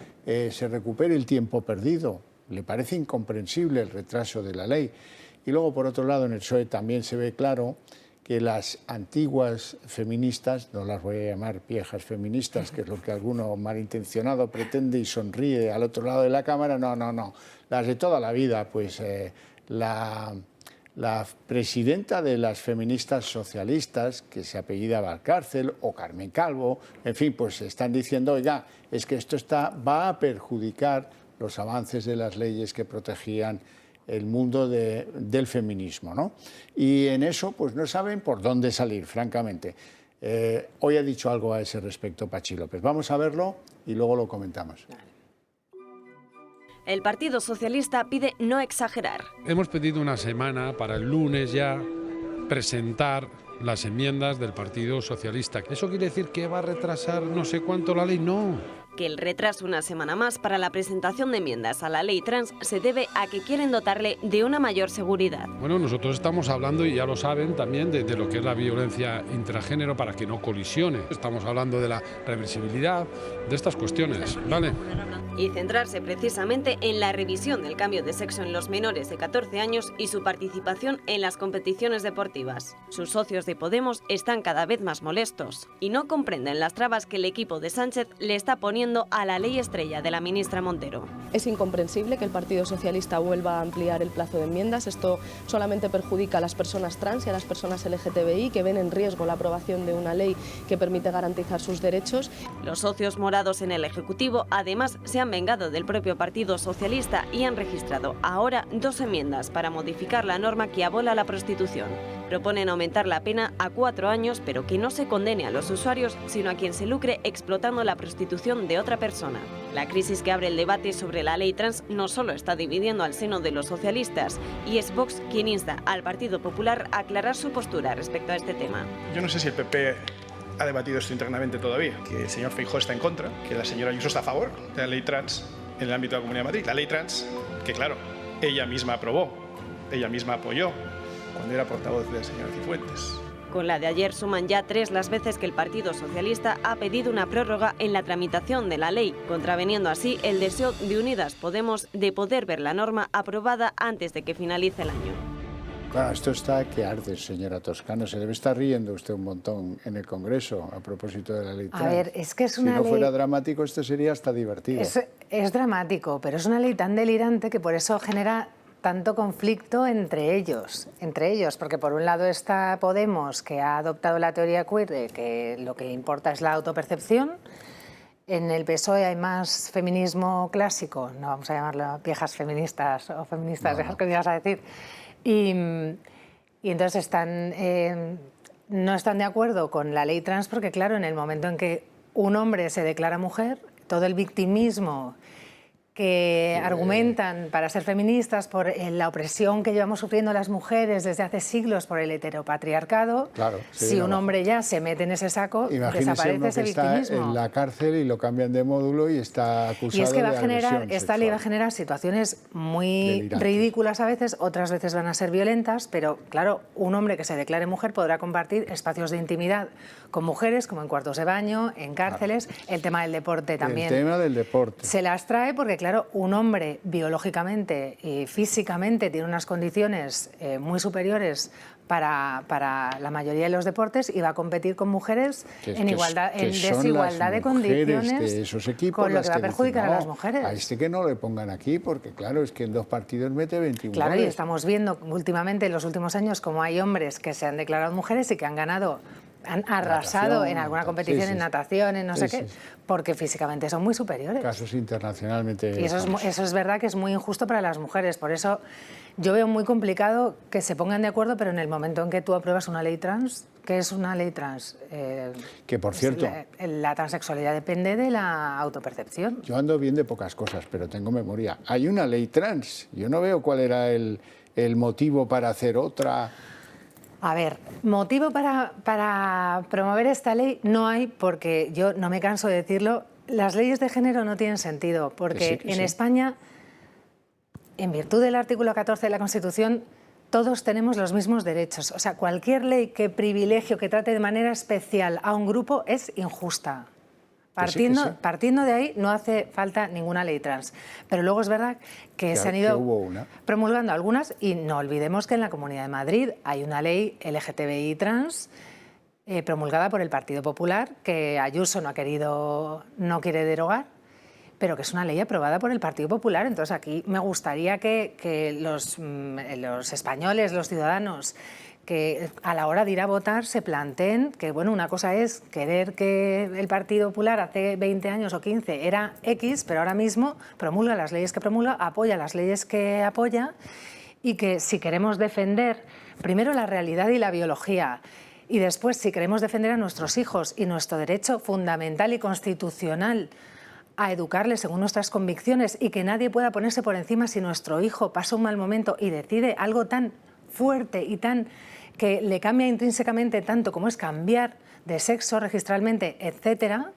se recupere el tiempo perdido. Le parece incomprensible el retraso de la ley. Y luego, por otro lado, en el PSOE también se ve claro que las antiguas feministas, no las voy a llamar viejas feministas, que es lo que alguno malintencionado pretende y sonríe al otro lado de la cámara, no, las de toda la vida, pues la presidenta de las feministas socialistas, que se apellida Valcárcel, o Carmen Calvo, en fin, pues están diciendo, oiga, es que esto va a perjudicar los avances de las leyes que protegían el mundo del feminismo, ¿no? Y en eso pues no saben por dónde salir, francamente. Hoy ha dicho algo a ese respecto Pachi López. Vamos a verlo y luego lo comentamos.
El Partido Socialista pide no exagerar.
Hemos pedido una semana para el lunes ya presentar las enmiendas del Partido Socialista. ¿Eso quiere decir que va a retrasar no sé cuánto la ley? No.
que el retraso una semana más para la presentación de enmiendas a la ley trans se debe a que quieren dotarle de una mayor seguridad.
Bueno, nosotros estamos hablando, y ya lo saben también, de lo que es la violencia intragénero para que no colisione. Estamos hablando de la reversibilidad, de estas cuestiones, ¿vale?
Y centrarse precisamente en la revisión del cambio de sexo en los menores de 14 años y su participación en las competiciones deportivas. Sus socios de Podemos están cada vez más molestos y no comprenden las trabas que el equipo de Sánchez le está poniendo a la ley estrella de la ministra Montero.
Es incomprensible que el Partido Socialista vuelva a ampliar el plazo de enmiendas. Esto solamente perjudica a las personas trans y a las personas LGTBI que ven en riesgo la aprobación de una ley que permite garantizar sus derechos.
Los socios morados en el Ejecutivo además se han vengado del propio Partido Socialista y han registrado ahora 2 enmiendas para modificar la norma que abola la prostitución. Proponen aumentar la pena a 4 años, pero que no se condene a los usuarios, sino a quien se lucre explotando la prostitución de otra persona. La crisis que abre el debate sobre la ley trans no solo está dividiendo al seno de los socialistas, y es Vox quien insta al Partido Popular a aclarar su postura respecto a este tema.
Yo no sé si el PP ha debatido esto internamente todavía, que el señor Feijóo está en contra, que la señora Ayuso está a favor de la ley trans en el ámbito de la Comunidad de Madrid. La ley trans, que claro, ella misma aprobó, ella misma apoyó cuando era portavoz de la señora Cifuentes.
Con la de ayer suman ya 3 las veces que el Partido Socialista ha pedido una prórroga en la tramitación de la ley, contraveniendo así el deseo de Unidas Podemos de poder ver la norma aprobada antes de que finalice el año.
Claro, esto está que arde, señora Toscano. Se debe estar riendo usted un montón en el Congreso a propósito de la ley trans.
A ver, es que es una ley...
Si no fuera dramático, esto sería hasta divertido.
Es dramático, pero es una ley tan delirante que por eso genera tanto conflicto entre ellos, porque por un lado está Podemos, que ha adoptado la teoría queer de que lo que importa es la autopercepción. En el PSOE hay más feminismo clásico, no vamos a llamarlo viejas feministas o feministas, viejas que me ibas a decir. Y entonces no están de acuerdo con la ley trans porque, claro, en el momento en que un hombre se declara mujer, todo el victimismo que argumentan para ser feministas por la opresión que llevamos sufriendo las mujeres desde hace siglos por el heteropatriarcado,
claro,
si un hombre ya se mete en ese saco, desaparece ese victimismo.
Está en la cárcel y lo cambian de módulo y está acusado de agresión sexual.
Y es que esta ley va a generar situaciones muy ridículas a veces, otras veces van a ser violentas, pero claro, un hombre que se declare mujer podrá compartir espacios de intimidad con mujeres, como en cuartos de baño, en cárceles. Claro. El tema del deporte también.
El tema del deporte.
Se las trae porque, claro, un hombre biológicamente y físicamente tiene unas condiciones muy superiores para la mayoría de los deportes y va a competir con mujeres en desigualdad de condiciones
de esos equipos,
con lo que va a perjudicar a las mujeres.
A este que no le pongan aquí, porque claro, es que en 2 partidos mete 21
Claro,
goles.
Y estamos viendo últimamente, en los últimos años, como hay hombres que se han declarado mujeres y que han ganado, han arrasado en alguna competición, en natación, en no sé qué, porque físicamente son muy superiores.
Casos internacionalmente.
Y eso es verdad que es muy injusto para las mujeres. Por eso yo veo muy complicado que se pongan de acuerdo, pero en el momento en que tú apruebas una ley trans, ¿qué es una ley trans?
Que, por cierto...
La transexualidad depende de la autopercepción.
Yo ando bien de pocas cosas, pero tengo memoria. Hay una ley trans. Yo no veo cuál era el motivo para hacer otra...
A ver, motivo para promover esta ley no hay, porque yo no me canso de decirlo, las leyes de género no tienen sentido, porque en España, en virtud del artículo 14 de la Constitución, todos tenemos los mismos derechos. O sea, cualquier ley que privilegie o que trate de manera especial a un grupo es injusta. Partiendo de ahí no hace falta ninguna ley trans. Pero luego es verdad que se han ido promulgando algunas y no olvidemos que en la Comunidad de Madrid hay una ley LGTBI trans promulgada por el Partido Popular que Ayuso no quiere derogar, pero que es una ley aprobada por el Partido Popular. Entonces aquí me gustaría que los españoles, los ciudadanos, que a la hora de ir a votar se planteen que, bueno, una cosa es querer que el Partido Popular hace 20 años o 15 era X, pero ahora mismo promulga las leyes que promulga, apoya las leyes que apoya, y que si queremos defender primero la realidad y la biología, y después si queremos defender a nuestros hijos y nuestro derecho fundamental y constitucional a educarles según nuestras convicciones y que nadie pueda ponerse por encima si nuestro hijo pasa un mal momento y decide algo tan fuerte y tan que le cambia intrínsecamente tanto como es cambiar de sexo registralmente, etcétera,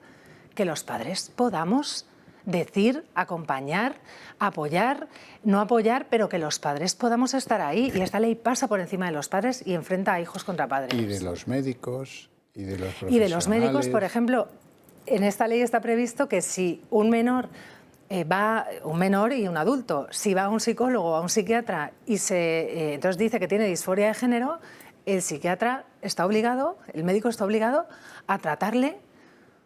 que los padres podamos decir, acompañar, apoyar, no apoyar, pero que los padres podamos estar ahí. Y esta ley pasa por encima de los padres y enfrenta a hijos contra padres.
Y de los médicos, y de los profesionales.
Y de los médicos, por ejemplo, en esta ley está previsto que si un menor un menor y un adulto, si va a un psicólogo o a un psiquiatra y entonces dice que tiene disforia de género, el psiquiatra está obligado, el médico está obligado a tratarle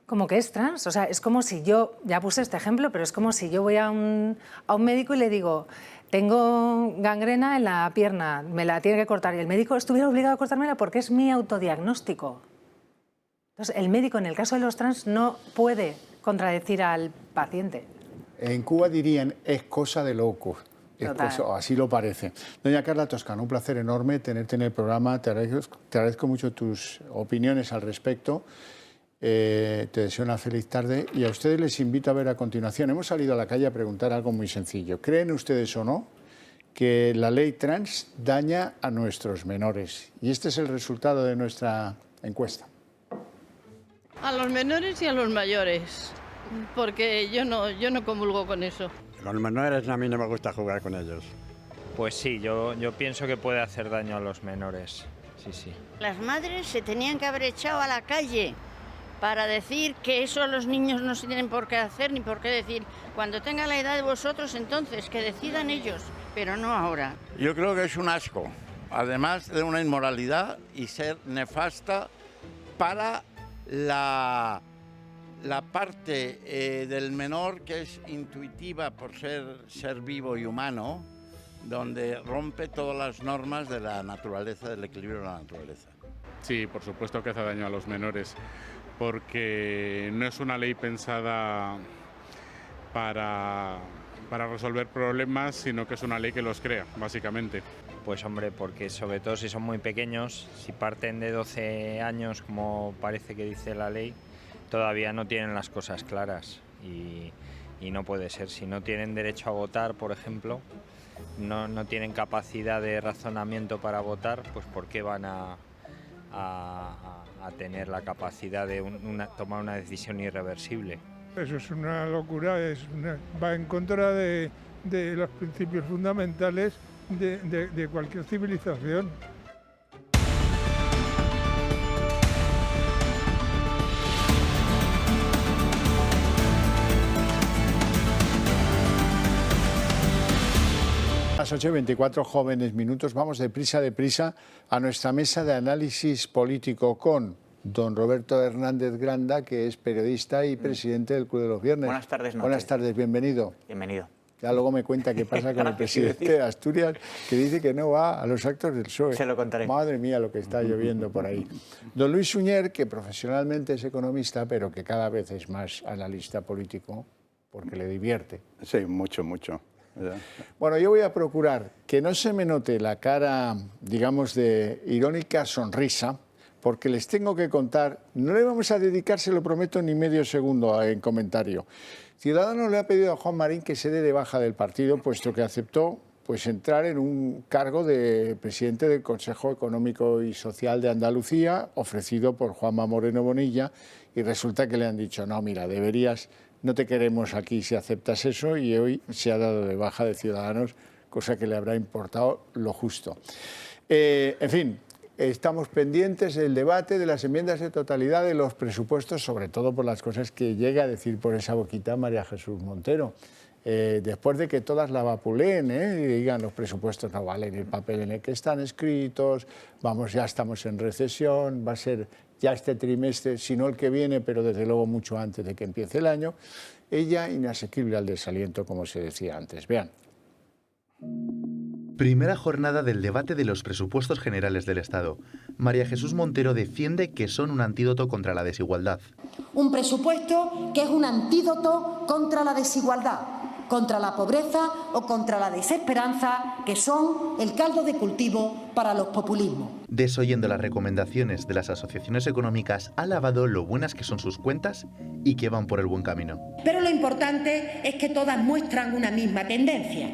como que es trans. O sea, es como si yo, ya puse este ejemplo, pero es como si yo voy a un médico y le digo, tengo gangrena en la pierna, me la tiene que cortar, y el médico estuviera obligado a cortármela porque es mi autodiagnóstico. Entonces, el médico, en el caso de los trans, no puede contradecir al paciente.
En Cuba dirían, es cosa de locos. Así lo parece. Doña Carla Toscano, un placer enorme tenerte en el programa. Te agradezco mucho tus opiniones al respecto. Te deseo una feliz tarde y a ustedes les invito a ver a continuación. Hemos salido a la calle a preguntar algo muy sencillo. ¿Creen ustedes o no que la ley trans daña a nuestros menores? Y este es el resultado de nuestra encuesta.
A los menores y a los mayores, porque yo no comulgo con eso.
Con los menores a mí no me gusta jugar con ellos.
Pues sí, yo pienso que puede hacer daño a los menores, sí.
Las madres se tenían que haber echado a la calle para decir que eso los niños no se tienen por qué hacer ni por qué decir. Cuando tengan la edad de vosotros, entonces, que decidan ellos, pero no ahora.
Yo creo que es un asco, además de una inmoralidad y ser nefasta para la parte del menor que es intuitiva por ser vivo y humano, donde rompe todas las normas de la naturaleza, del equilibrio de la naturaleza.
Sí, por supuesto que hace daño a los menores, porque no es una ley pensada para resolver problemas, sino que es una ley que los crea, básicamente.
Pues hombre, porque sobre todo si son muy pequeños, si parten de 12 años, como parece que dice la ley, todavía no tienen las cosas claras y no puede ser. Si no tienen derecho a votar, por ejemplo, no tienen capacidad de razonamiento para votar, pues ¿por qué van a tener la capacidad de tomar una decisión irreversible?
Eso es una locura, va en contra de los principios fundamentales de cualquier civilización.
Las 8:24 jóvenes minutos. Vamos deprisa a nuestra mesa de análisis político con don Roberto Hernández Granda, que es periodista y presidente del Club de los Viernes.
Buenas tardes.
Buenas tardes, bienvenido.
Bienvenido.
Ya luego me cuenta qué pasa con el presidente de Asturias, que dice que no va a los actos del PSOE.
Se lo contaré.
Madre mía, lo que está lloviendo por ahí. Don Luis Suñer, que profesionalmente es economista, pero que cada vez es más analista político, porque le divierte.
Sí, mucho.
Bueno, yo voy a procurar que no se me note la cara, digamos, de irónica sonrisa, porque les tengo que contar, no le vamos a dedicar, se lo prometo, ni medio segundo en comentario. Ciudadanos le ha pedido a Juan Marín que se dé de baja del partido, puesto que aceptó entrar en un cargo de presidente del Consejo Económico y Social de Andalucía, ofrecido por Juanma Moreno Bonilla, y resulta que le han dicho, no, mira, no te queremos aquí si aceptas eso, y hoy se ha dado de baja de Ciudadanos, cosa que le habrá importado lo justo. En fin, estamos pendientes del debate de las enmiendas de totalidad de los presupuestos, sobre todo por las cosas que llega a decir por esa boquita María Jesús Montero. Después de que todas la vapuleen, y digan los presupuestos no valen el papel en el que están escritos, ya estamos en recesión, va a ser ya este trimestre, si no el que viene, pero desde luego mucho antes de que empiece el año, ella inasequible al desaliento, como se decía antes. Vean.
Primera jornada del debate de los presupuestos generales del Estado. María Jesús Montero defiende que son un antídoto contra la desigualdad.
Un presupuesto que es un antídoto contra la desigualdad, contra la pobreza o contra la desesperanza, que son el caldo de cultivo para los populismos.
Desoyendo las recomendaciones de las asociaciones económicas, ha alabado lo buenas que son sus cuentas y que van por el buen camino.
Pero lo importante es que todas muestran una misma tendencia.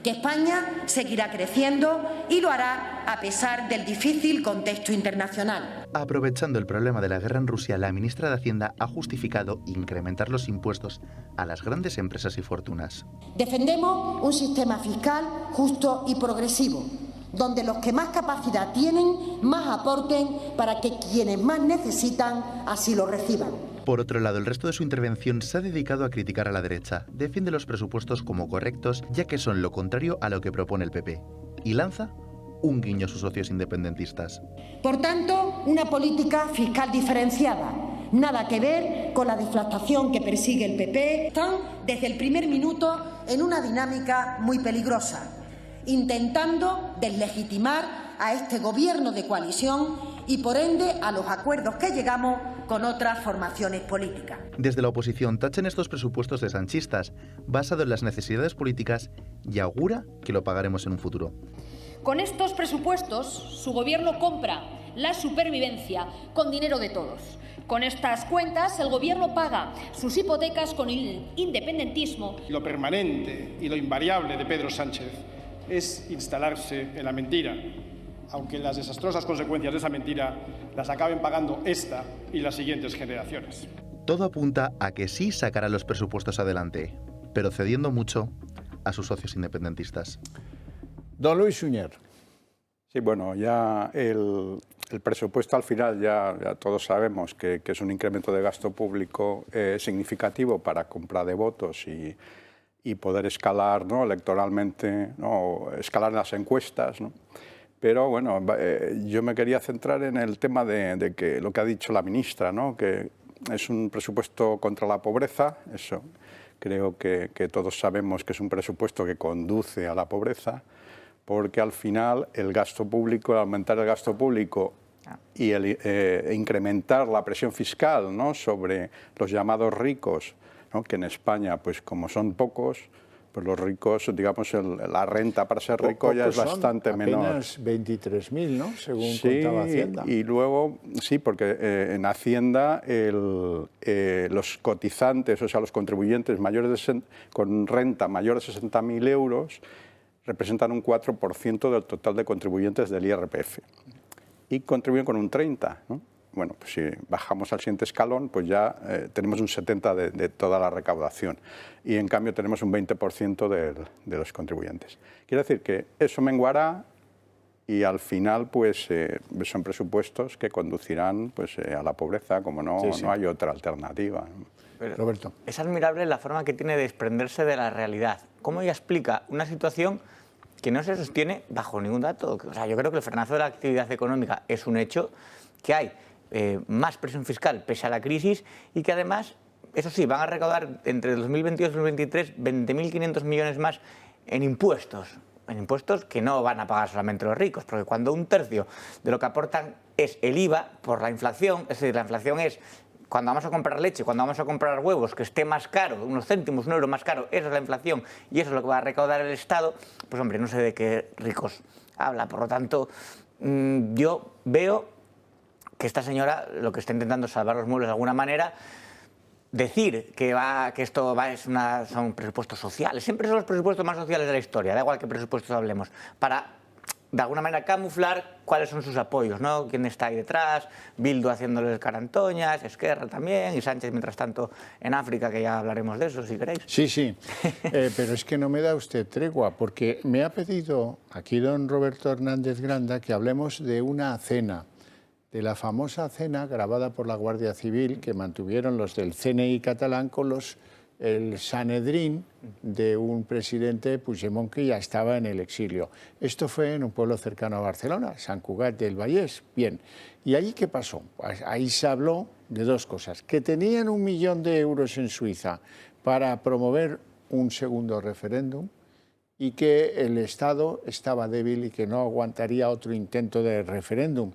que España seguirá creciendo y lo hará a pesar del difícil contexto internacional.
Aprovechando el problema de la guerra en Rusia, la ministra de Hacienda ha justificado incrementar los impuestos a las grandes empresas y fortunas.
Defendemos un sistema fiscal justo y progresivo, donde los que más capacidad tienen, más aporten para que quienes más necesitan así lo reciban.
Por otro lado, el resto de su intervención se ha dedicado a criticar a la derecha. Defiende los presupuestos como correctos, ya que son lo contrario a lo que propone el PP. Y lanza un guiño a sus socios independentistas.
Por tanto, una política fiscal diferenciada. Nada que ver con la deflactación que persigue el PP. Están desde el primer minuto en una dinámica muy peligrosa, intentando deslegitimar a este gobierno de coalición y, por ende, a los acuerdos que llegamos con otras formaciones políticas.
Desde la oposición tachan estos presupuestos de sanchistas, basado en las necesidades políticas, y augura que lo pagaremos en un futuro.
Con estos presupuestos, su gobierno compra la supervivencia con dinero de todos. Con estas cuentas, el gobierno paga sus hipotecas con el independentismo.
Lo permanente y lo invariable de Pedro Sánchez es instalarse en la mentira, aunque las desastrosas consecuencias de esa mentira las acaben pagando esta y las siguientes generaciones.
Todo apunta a que sí sacará los presupuestos adelante, pero cediendo mucho a sus socios independentistas.
Don Luis Suñer.
Sí, bueno, ya el presupuesto al final ya todos sabemos que es un incremento de gasto público significativo para compra de votos y poder escalar, ¿no?, electoralmente, ¿no?, escalar las encuestas, ¿no? Pero bueno, yo me quería centrar en el tema de que lo que ha dicho la ministra, ¿no?, que es un presupuesto contra la pobreza. Eso creo que todos sabemos que es un presupuesto que conduce a la pobreza, porque al final el gasto público, el aumentar el gasto público y el incrementar la presión fiscal, ¿no?, sobre los llamados ricos, ¿no?, que en España, pues como son pocos, pues los ricos, digamos, la renta para ser rico ya es bastante menor.
Apenas 23.000, ¿no?, según contaba Hacienda.
Y luego, sí, porque en Hacienda los cotizantes, o sea, los contribuyentes mayores con renta mayor de 60.000 euros, representan un 4% del total de contribuyentes del IRPF y contribuyen con un 30%, ¿no? Bueno, pues si bajamos al siguiente escalón, pues ya tenemos un 70% de toda la recaudación y en cambio tenemos un 20% de los contribuyentes. Quiere decir que eso menguará y al final pues son presupuestos que conducirán pues a la pobreza, como no hay otra alternativa.
Pero
Roberto.
es admirable la forma que tiene de desprenderse de la realidad. ¿Cómo ella explica una situación que no se sostiene bajo ningún dato? O sea, yo creo que el frenazo de la actividad económica es un hecho, que hay más presión fiscal pese a la crisis y que además, eso sí, van a recaudar entre 2022 y 2023 20.500 millones más en impuestos que no van a pagar solamente los ricos, porque cuando un tercio de lo que aportan es el IVA por la inflación, es decir, la inflación es cuando vamos a comprar leche, cuando vamos a comprar huevos, que esté más caro, unos céntimos, 1 euro más caro, esa es la inflación y eso es lo que va a recaudar el Estado, pues hombre, no sé de qué ricos habla. Por lo tanto, yo veo que esta señora lo que está intentando es salvar los muebles de alguna manera. Decir que esto son presupuestos sociales, siempre son los presupuestos más sociales de la historia, da igual qué presupuestos hablemos, para de alguna manera camuflar cuáles son sus apoyos, ¿no? Quién está ahí detrás, Bildu haciéndoles carantoñas, Esquerra también, y Sánchez mientras tanto en África, que ya hablaremos de eso si queréis.
Sí, pero es que no me da usted tregua, porque me ha pedido aquí don Roberto Hernández Granda que hablemos de una cena, de la famosa cena grabada por la Guardia Civil que mantuvieron los del CNI catalán con el Sanedrín de un presidente, Puigdemont, que ya estaba en el exilio. Esto fue en un pueblo cercano a Barcelona, Sant Cugat del Vallès. Bien, ¿y allí qué pasó? Pues ahí se habló de dos cosas, que tenían 1 millón de euros en Suiza para promover un segundo referéndum y que el Estado estaba débil y que no aguantaría otro intento de referéndum.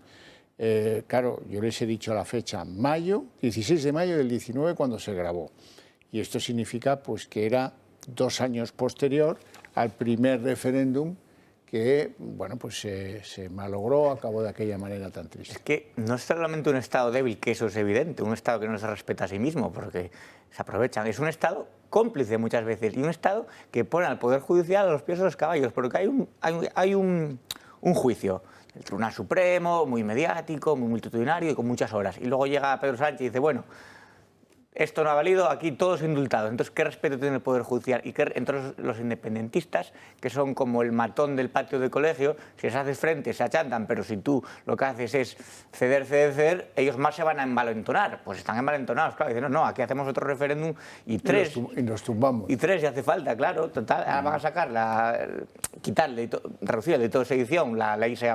Claro, yo les he dicho la fecha, 16 de mayo del 19, cuando se grabó. Y esto significa pues, que era 2 años posterior al primer referéndum que bueno, pues se malogró, acabó de aquella manera tan triste.
Es que no es solamente un Estado débil, que eso es evidente, un Estado que no se respeta a sí mismo, porque se aprovechan. Es un Estado cómplice muchas veces y un Estado que pone al Poder Judicial a los pies de los caballos, porque hay un juicio, el Tribunal Supremo, muy mediático, muy multitudinario y con muchas horas. Y luego llega Pedro Sánchez y dice, bueno, esto no ha valido, aquí todos indultados. Entonces, ¿qué respeto tiene el Poder Judicial? Y entonces los independentistas, que son como el matón del patio de colegio, si les haces frente se achantan, pero si tú lo que haces es ceder, ellos más se van a envalentonar. Pues están envalentonados, claro. Dicen, no, aquí hacemos otro referéndum y tres.
Y nos tumbamos.
Y tres, si hace falta, claro. Total, ahora van a sacar, quitarle, reducirle de toda sedición. La ley se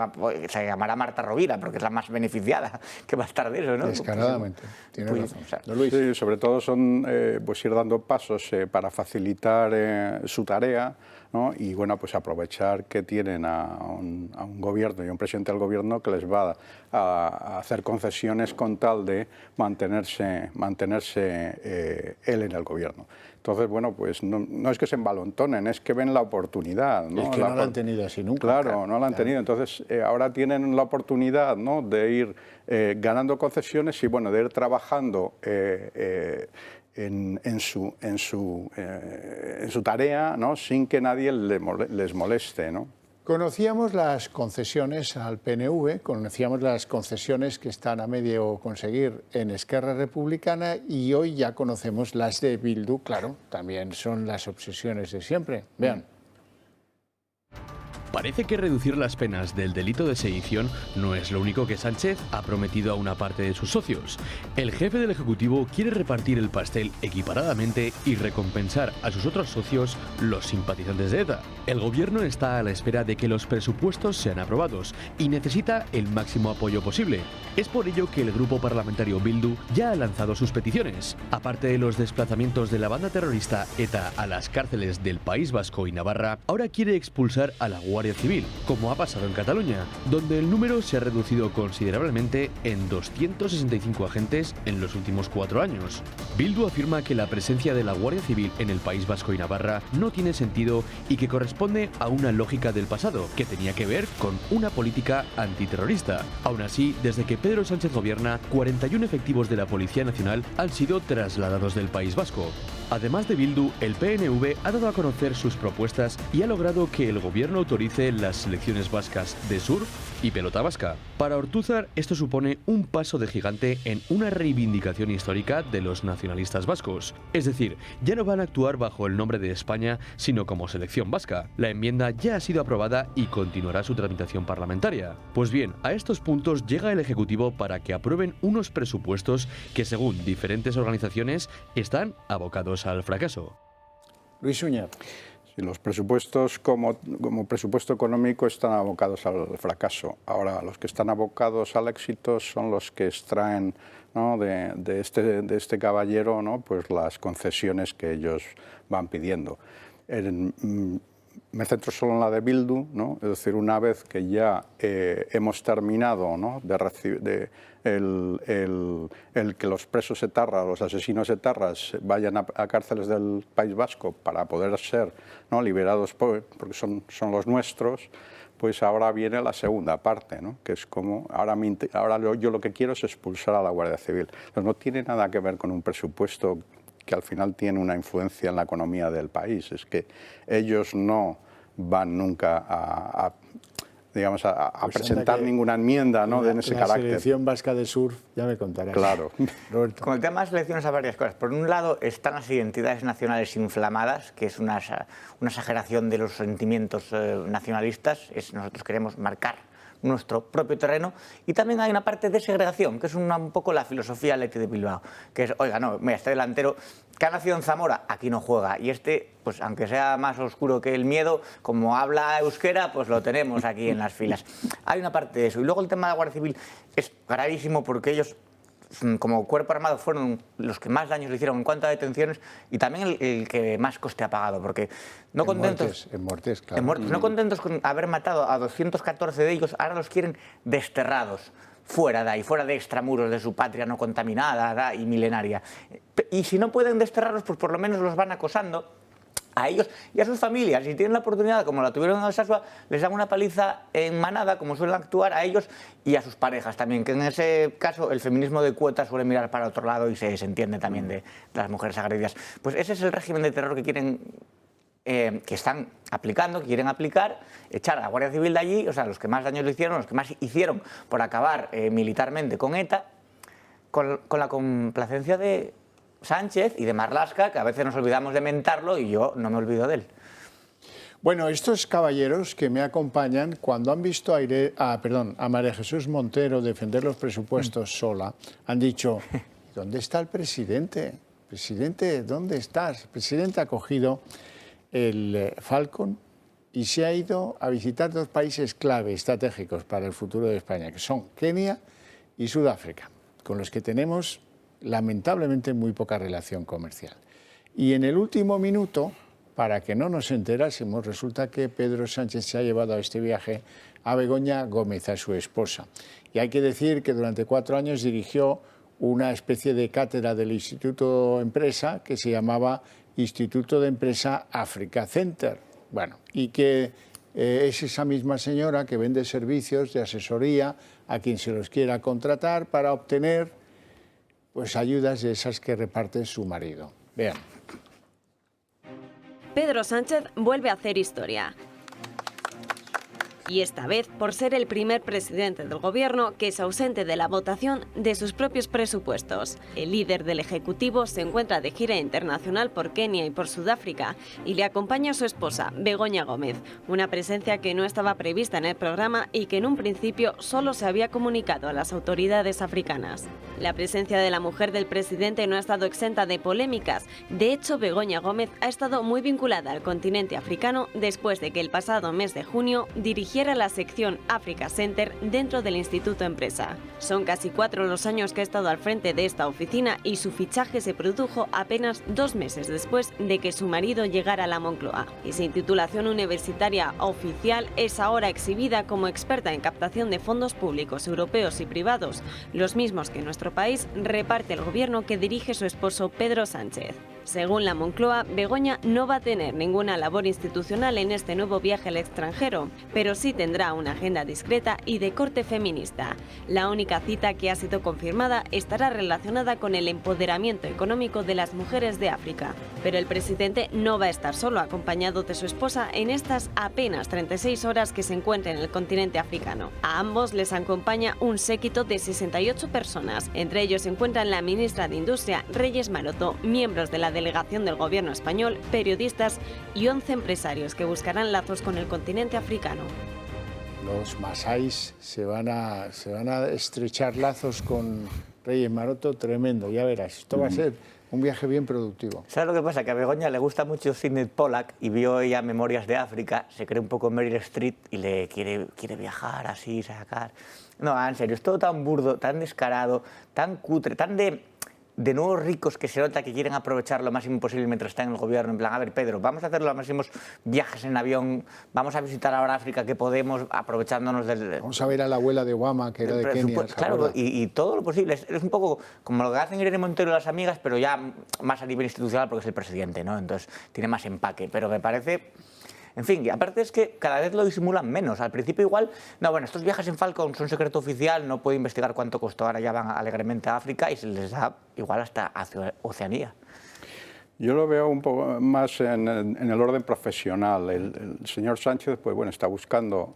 llamará Marta Rovira, porque es la más beneficiada que va a estar de eso, ¿no?
Descaradamente. Tienes razón.
O sea, Luis. Sí, sobre todo son pues ir dando pasos para facilitar su tarea, ¿no? Y bueno, pues aprovechar que tienen a un gobierno y a un presidente del gobierno que les va a hacer concesiones con tal de mantenerse él en el gobierno. Entonces, bueno, pues no es que se embalontonen, es que ven la oportunidad, ¿no?
Es que no la han tenido así nunca.
Claro, no la han tenido. Entonces, ahora tienen la oportunidad, ¿no?, de ir ganando concesiones y, bueno, de ir trabajando en su tarea, ¿no?, sin que nadie les moleste, ¿no?
Conocíamos las concesiones al PNV, conocíamos las concesiones que están a medio conseguir en Esquerra Republicana y hoy ya conocemos las de Bildu, claro, también son las obsesiones de siempre. Vean.
Parece que reducir las penas del delito de sedición no es lo único que Sánchez ha prometido a una parte de sus socios. El jefe del Ejecutivo quiere repartir el pastel equiparadamente y recompensar a sus otros socios, los simpatizantes de ETA. El gobierno está a la espera de que los presupuestos sean aprobados y necesita el máximo apoyo posible. Es por ello que el grupo parlamentario Bildu ya ha lanzado sus peticiones. Aparte de los desplazamientos de la banda terrorista ETA a las cárceles del País Vasco y Navarra, ahora quiere expulsar a la Guardia Civil, como ha pasado en Cataluña, donde el número se ha reducido considerablemente en 265 agentes en los últimos 4 años. Bildu afirma que la presencia de la Guardia Civil en el País Vasco y Navarra no tiene sentido y que corresponde a una lógica del pasado, que tenía que ver con una política antiterrorista. Aún así, desde que Pedro Sánchez gobierna, 41 efectivos de la Policía Nacional han sido trasladados del País Vasco. Además de Bildu, el PNV ha dado a conocer sus propuestas y ha logrado que el gobierno autorice las selecciones vascas de surf y pelota vasca. Para Ortúzar, esto supone un paso de gigante en una reivindicación histórica de los nacionalistas vascos. Es decir, ya no van a actuar bajo el nombre de España, sino como selección vasca. La enmienda ya ha sido aprobada y continuará su tramitación parlamentaria. Pues bien, a estos puntos llega el Ejecutivo para que aprueben unos presupuestos que, según diferentes organizaciones, están abocados al fracaso.
Luis Uña.
Sí, los presupuestos como presupuesto económico están abocados al fracaso. Ahora, los que están abocados al éxito son los que extraen, ¿no?, de este caballero, ¿no?, pues las concesiones que ellos van pidiendo. Me centro solo en la de Bildu, ¿no? Es decir, una vez que ya hemos terminado, ¿no?, el que los presos etarras, los asesinos etarras vayan a cárceles del País Vasco para poder ser, ¿no?, liberados porque son los nuestros, pues ahora viene la segunda parte, ¿no?, que es como, yo lo que quiero es expulsar a la Guardia Civil. Entonces, no tiene nada que ver con un presupuesto que al final tiene una influencia en la economía del país. Es que ellos no van nunca a presentar ninguna enmienda, ¿no?, de ese carácter.
La selección vasca de surf, ya me contarás.
Claro.
Roberto.
Con el tema de las elecciones hay varias cosas. Por un lado están las identidades nacionales inflamadas, que es una exageración de los sentimientos nacionalistas. Nosotros queremos marcar nuestro propio terreno, y también hay una parte de segregación, que es un poco la filosofía Athletic de Bilbao, que es, oiga, no, mira, este delantero que ha nacido en Zamora, aquí no juega, y este, pues aunque sea más oscuro que el miedo, como habla euskera, pues lo tenemos aquí en las filas. Hay una parte de eso. Y luego el tema de la Guardia Civil es gravísimo porque ellos, como cuerpo armado, fueron los que más daños le hicieron en cuanto a detenciones y también el que más coste ha pagado, porque no contentos, no contentos con haber matado a 214 de ellos, ahora los quieren desterrados, fuera de ahí, fuera de extramuros de su patria no contaminada y milenaria. Y si no pueden desterrarlos, pues por lo menos los van acosando a ellos y a sus familias. Si tienen la oportunidad, como la tuvieron en Alsasua, les dan una paliza en manada, como suelen actuar, a ellos y a sus parejas también, que en ese caso el feminismo de cuotas suele mirar para otro lado y se entiende también de las mujeres agredidas. Pues ese es el régimen de terror que quieren, que están aplicando, que quieren aplicar, echar a la Guardia Civil de allí, o sea, los que más daños le hicieron, los que más hicieron por acabar militarmente con ETA, con la complacencia de Sánchez y de Marlaska, que a veces nos olvidamos de mentarlo y yo no me olvido de él.
Bueno, estos caballeros que me acompañan, cuando han visto a María Jesús Montero defender los presupuestos sola, han dicho, ¿dónde está el presidente? Presidente, ¿dónde estás? El presidente ha cogido el Falcon y se ha ido a visitar dos países clave estratégicos para el futuro de España, que son Kenia y Sudáfrica, con los que tenemos lamentablemente muy poca relación comercial. Y en el último minuto, para que no nos enterásemos, resulta que Pedro Sánchez se ha llevado a este viaje a Begoña Gómez, a su esposa. Y hay que decir que durante 4 años dirigió una especie de cátedra del Instituto Empresa que se llamaba Instituto de Empresa Africa Center. Bueno, y que es esa misma señora que vende servicios de asesoría a quien se los quiera contratar para obtener pues ayudas de esas que reparte su marido. Vean.
Pedro Sánchez vuelve a hacer historia. Y esta vez por ser el primer presidente del gobierno que es ausente de la votación de sus propios presupuestos. El líder del Ejecutivo se encuentra de gira internacional por Kenia y por Sudáfrica y le acompaña su esposa, Begoña Gómez, una presencia que no estaba prevista en el programa y que en un principio solo se había comunicado a las autoridades africanas. La presencia de la mujer del presidente no ha estado exenta de polémicas. De hecho, Begoña Gómez ha estado muy vinculada al continente africano después de que el pasado mes de junio dirigiera la sección Africa Center dentro del Instituto Empresa. Son casi 4 los años que ha estado al frente de esta oficina y su fichaje se produjo apenas 2 meses después de que su marido llegara a la Moncloa. Y sin titulación universitaria oficial, es ahora exhibida como experta en captación de fondos públicos europeos y privados, los mismos que nuestro país reparte el gobierno que dirige su esposo Pedro Sánchez. Según la Moncloa, Begoña no va a tener ninguna labor institucional en este nuevo viaje al extranjero, pero sí tendrá una agenda discreta y de corte feminista. La única cita que ha sido confirmada estará relacionada con el empoderamiento económico de las mujeres de África. Pero el presidente no va a estar solo, acompañado de su esposa en estas apenas 36 horas que se encuentra en el continente africano. A ambos les acompaña un séquito de 68 personas. Entre ellos se encuentran la ministra de Industria, Reyes Maroto, miembros de la delegación del gobierno español, periodistas y 11 empresarios que buscarán lazos con el continente africano.
Los masáis se van a estrechar lazos con Reyes Maroto, tremendo, ya verás. Esto va a ser un viaje bien productivo.
¿Sabes lo que pasa? Que a Begoña le gusta mucho Sidney Pollack y vio ella Memorias de África, se cree un poco Meryl Streep y le quiere viajar así, sacar... No, en serio, es todo tan burdo, tan descarado, tan cutre, tan de nuevos ricos que se nota que quieren aprovechar lo máximo posible mientras están en el gobierno. En plan, a ver, Pedro, vamos a hacer los máximos viajes en avión, vamos a visitar ahora África que podemos, aprovechándonos del...
Vamos a ver a la abuela de Obama, que era de Kenia.
Claro, y todo lo posible. Es un poco como lo que hacen Irene Montero y las amigas, pero ya más a nivel institucional porque es el presidente, ¿no? Entonces tiene más empaque, pero me parece... En fin, y aparte es que cada vez lo disimulan menos. Al principio igual, no, bueno, estos viajes en Falcon son secreto oficial, no puedo investigar cuánto costó, ahora ya van alegremente a África y se les da igual hasta hacia Oceanía.
Yo lo veo un poco más en el orden profesional. El señor Sánchez, pues bueno, está buscando,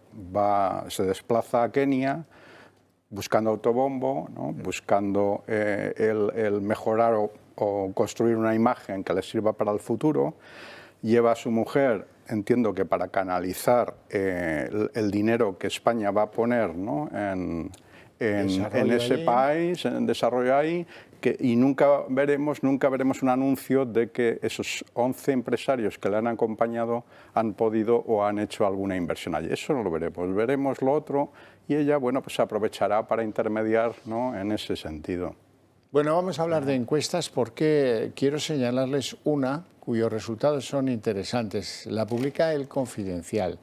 se desplaza a Kenia, buscando autobombo, ¿no? Buscando el mejorar o construir una imagen que le sirva para el futuro. Lleva a su mujer, entiendo que para canalizar el dinero que España va a poner, ¿no? en ese país, en desarrollo ahí, y nunca veremos un anuncio de que esos 11 empresarios que le han acompañado han podido o han hecho alguna inversión allí. Eso no lo veremos, veremos lo otro y ella, bueno, pues se aprovechará para intermediar, ¿no? En ese sentido.
Bueno, vamos a hablar de encuestas porque quiero señalarles una cuyos resultados son interesantes. La publica El Confidencial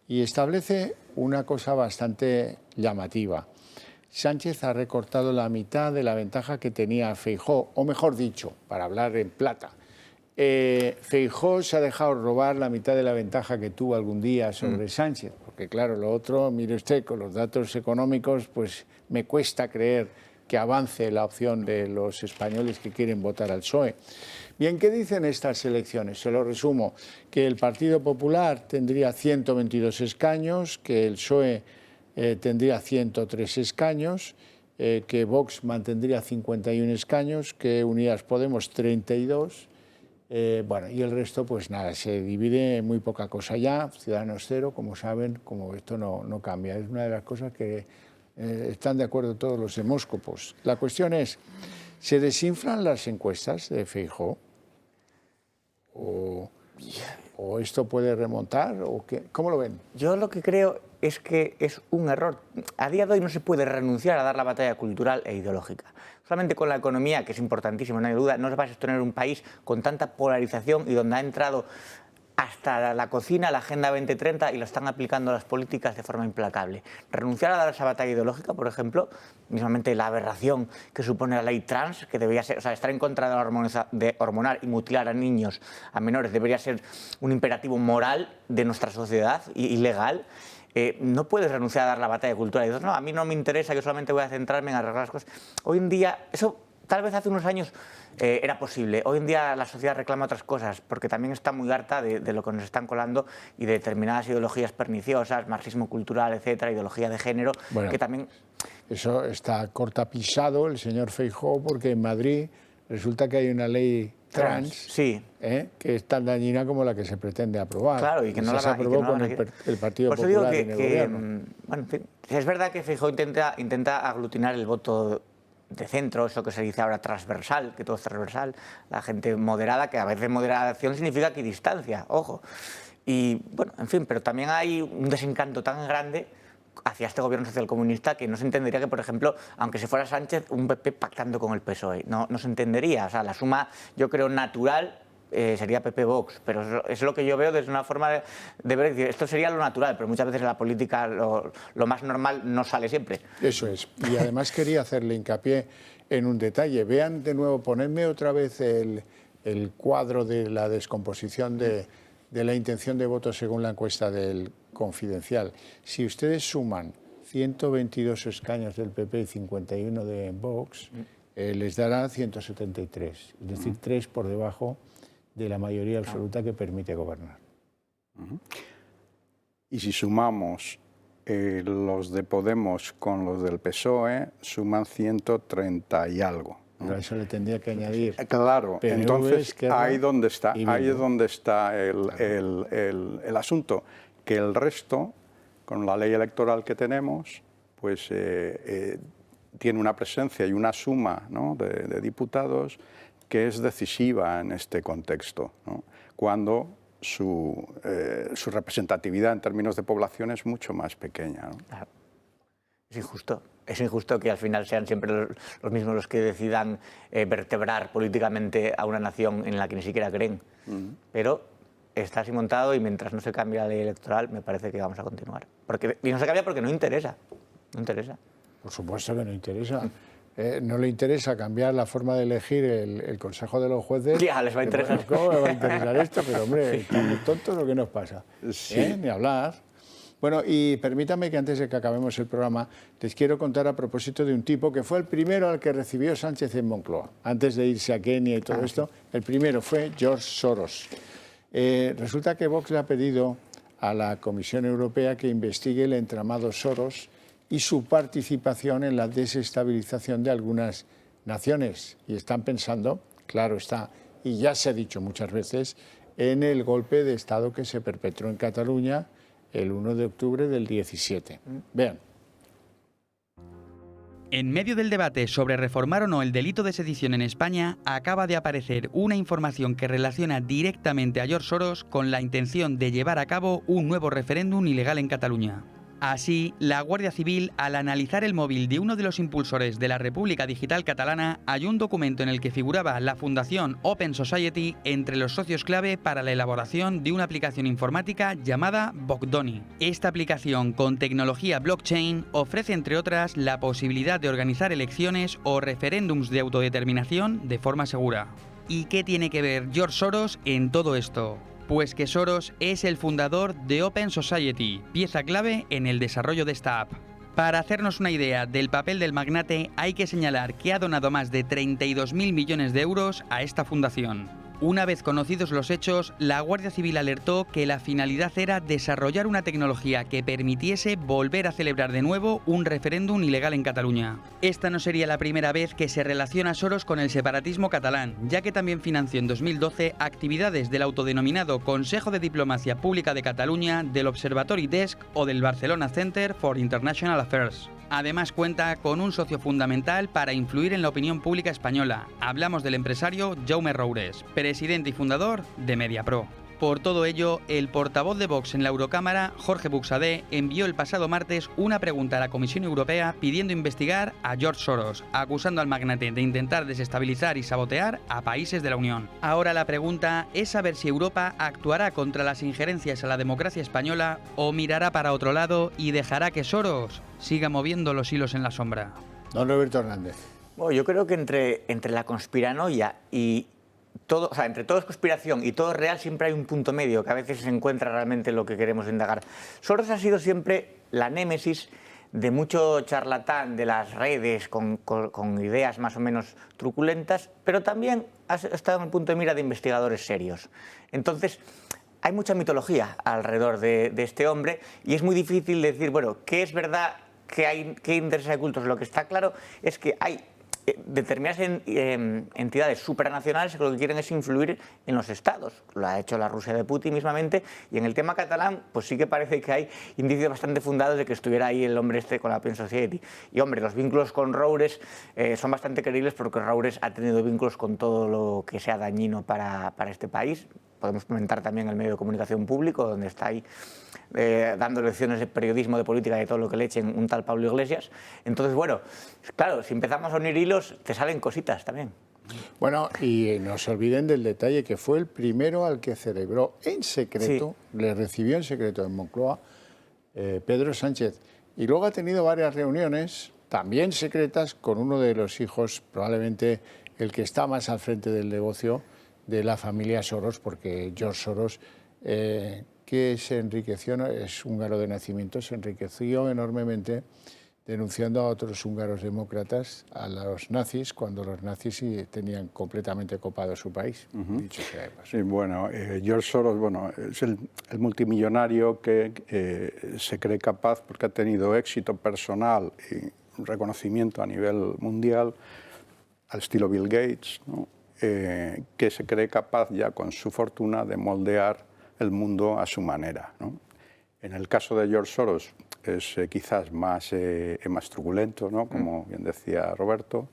y establece una cosa bastante llamativa. Sánchez ha recortado la mitad de la ventaja que tenía Feijóo, o mejor dicho, para hablar en plata, Feijóo se ha dejado robar la mitad de la ventaja que tuvo algún día sobre Sánchez, porque claro, lo otro, mire usted, con los datos económicos, pues me cuesta creer que avance la opción de los españoles que quieren votar al PSOE. Bien, ¿qué dicen estas elecciones? Se lo resumo, que el Partido Popular tendría 122 escaños, que el PSOE tendría 103 escaños, que Vox mantendría 51 escaños, que Unidas Podemos 32, bueno, y el resto, pues nada, se divide en muy poca cosa ya. Ciudadanos 0, como saben, como esto no cambia. Es una de las cosas que están de acuerdo todos los demóscopos. La cuestión es, ¿se desinflan las encuestas de Feijóo? ¿O esto puede remontar? ¿O qué? ¿Cómo lo ven?
Yo lo que creo es que es un error. A día de hoy no se puede renunciar a dar la batalla cultural e ideológica. Solamente con la economía, que es importantísima, no hay duda, no se va a sostener un país con tanta polarización y donde ha entrado hasta la cocina la Agenda 2030 y lo están aplicando las políticas de forma implacable. Renunciar a dar esa batalla ideológica, por ejemplo, mismamente la aberración que supone la ley trans, que debería ser, o sea, estar en contra de hormonar y mutilar a niños, a menores, debería ser un imperativo moral de nuestra sociedad y legal. No puedes renunciar a dar la batalla cultural. Y dices, no, a mí no me interesa, yo solamente voy a centrarme en arreglar las cosas. Hoy en día, eso tal vez hace unos años era posible. Hoy en día la sociedad reclama otras cosas, porque también está muy harta de lo que nos están colando y de determinadas ideologías perniciosas, marxismo cultural, etcétera, ideología de género, bueno, que también...
Eso está cortapisado el señor Feijóo, porque en Madrid resulta que hay una ley trans,
sí,
que es tan dañina como la que se pretende aprobar.
Claro, y que no
se aprobó con el Partido Popular en el gobierno.
Bueno, en fin, es verdad que Feijóo intenta aglutinar el voto de centro, eso que se dice ahora transversal, que todo es transversal, la gente moderada, que a veces moderación significa equidistancia, ojo. Y bueno, en fin, pero también hay un desencanto tan grande hacia este gobierno socialcomunista que no se entendería que, por ejemplo, aunque se fuera Sánchez, un PP pactando con el PSOE. No se entendería. O sea, la suma, yo creo, natural sería PP-Vox, pero es lo que yo veo desde una forma de ver. Esto sería lo natural, pero muchas veces en la política lo más normal no sale siempre.
Eso es. Y además quería hacerle hincapié en un detalle. Vean de nuevo, ponedme otra vez el cuadro de la descomposición de la intención de voto según la encuesta del Confidencial. Si ustedes suman 122 escaños del PP y 51 de Vox, les dará 173, es decir, 3 por debajo de la mayoría absoluta que permite gobernar.
Y si sumamos los de Podemos con los del PSOE, suman 130 y algo.
Pero eso le tendría que añadir.
Claro,
PNV,
entonces
Esquerra,
ahí es donde está el asunto, que el resto, con la ley electoral que tenemos, pues tiene una presencia y una suma, ¿no?, de diputados que es decisiva en este contexto, ¿no?, cuando su representatividad en términos de población es mucho más pequeña, ¿no?
Claro. Es injusto que al final sean siempre los mismos los que decidan vertebrar políticamente a una nación en la que ni siquiera creen. Pero está así montado y mientras no se cambie la ley electoral me parece que vamos a continuar. Y no se cambia porque no interesa. No interesa.
Por supuesto que no interesa. No le interesa cambiar la forma de elegir el Consejo de los Jueces.
Ya, les va a interesar.
¿Cómo me va a interesar esto? Pero hombre, ¿estamos tontos o qué nos pasa?
Sí.
Ni hablar. Bueno, y permítame que antes de que acabemos el programa, les quiero contar a propósito de un tipo que fue el primero al que recibió Sánchez en Moncloa. Antes de irse a Kenia y todo esto, el primero fue George Soros. Resulta que Vox le ha pedido a la Comisión Europea que investigue el entramado Soros y su participación en la desestabilización de algunas naciones. Y están pensando, claro está, y ya se ha dicho muchas veces, en el golpe de Estado que se perpetró en Cataluña el 1 de octubre del 17. Vean.
En medio del debate sobre reformar o no el delito de sedición en España, acaba de aparecer una información que relaciona directamente a George Soros con la intención de llevar a cabo un nuevo referéndum ilegal en Cataluña. Así, la Guardia Civil, al analizar el móvil de uno de los impulsores de la República Digital Catalana, halló un documento en el que figuraba la Fundación Open Society entre los socios clave para la elaboración de una aplicación informática llamada Bogdoni. Esta aplicación con tecnología blockchain ofrece, entre otras, la posibilidad de organizar elecciones o referéndums de autodeterminación de forma segura. ¿Y qué tiene que ver George Soros en todo esto? Pues que Soros es el fundador de Open Society, pieza clave en el desarrollo de esta app. Para hacernos una idea del papel del magnate, hay que señalar que ha donado más de 32.000 millones de euros a esta fundación. Una vez conocidos los hechos, la Guardia Civil alertó que la finalidad era desarrollar una tecnología que permitiese volver a celebrar de nuevo un referéndum ilegal en Cataluña. Esta no sería la primera vez que se relaciona Soros con el separatismo catalán, ya que también financió en 2012 actividades del autodenominado Consejo de Diplomacia Pública de Cataluña, del Observatory Desk o del Barcelona Center for International Affairs. Además cuenta con un socio fundamental para influir en la opinión pública española. Hablamos del empresario Jaume Roures, presidente y fundador de Mediapro. Por todo ello, el portavoz de Vox en la Eurocámara, Jorge Buxadé, envió el pasado martes una pregunta a la Comisión Europea pidiendo investigar a George Soros, acusando al magnate de intentar desestabilizar y sabotear a países de la Unión. Ahora la pregunta es saber si Europa actuará contra las injerencias a la democracia española o mirará para otro lado y dejará que Soros siga moviendo los hilos en la sombra.
Don Roberto Hernández.
Bueno, yo creo que entre la conspiranoia y todo, o sea, entre todo es conspiración y todo es real, siempre hay un punto medio que a veces se encuentra realmente lo que queremos indagar. Soros ha sido siempre la némesis de mucho charlatán de las redes con ideas más o menos truculentas, pero también ha estado en el punto de mira de investigadores serios. Entonces, hay mucha mitología alrededor de este hombre y es muy difícil decir, bueno, qué es verdad, qué intereses ocultos. Lo que está claro es que hay determinadas entidades supranacionales que lo que quieren es influir en los estados. Lo ha hecho la Rusia de Putin mismamente, y en el tema catalán pues sí que parece que hay indicios bastante fundados de que estuviera ahí el hombre este con la Open Society. Y hombre, los vínculos con Roures son bastante creíbles porque Roures ha tenido vínculos con todo lo que sea dañino para este país. Podemos comentar también el medio de comunicación público, donde está ahí dando lecciones de periodismo, de política, de todo lo que le echen un tal Pablo Iglesias. Entonces, bueno, claro, si empezamos a unir hilos, te salen cositas también.
Bueno, y no se olviden del detalle que fue el primero al que celebró en secreto, sí, le recibió en secreto en Moncloa Pedro Sánchez. Y luego ha tenido varias reuniones, también secretas, con uno de los hijos, probablemente el que está más al frente del negocio de la familia Soros, porque George Soros, que se enriqueció, es húngaro de nacimiento, se enriqueció enormemente denunciando a otros húngaros demócratas, a los nazis, cuando los nazis sí tenían completamente copado su país. Dicho sea de paso.
Sí, bueno, George Soros, bueno, es el multimillonario que se cree capaz, porque ha tenido éxito personal y un reconocimiento a nivel mundial, al estilo Bill Gates, ¿no? Que se cree capaz ya con su fortuna de moldear el mundo a su manera, ¿no? En el caso de George Soros es quizás más truculento, ¿no? Como bien decía Roberto.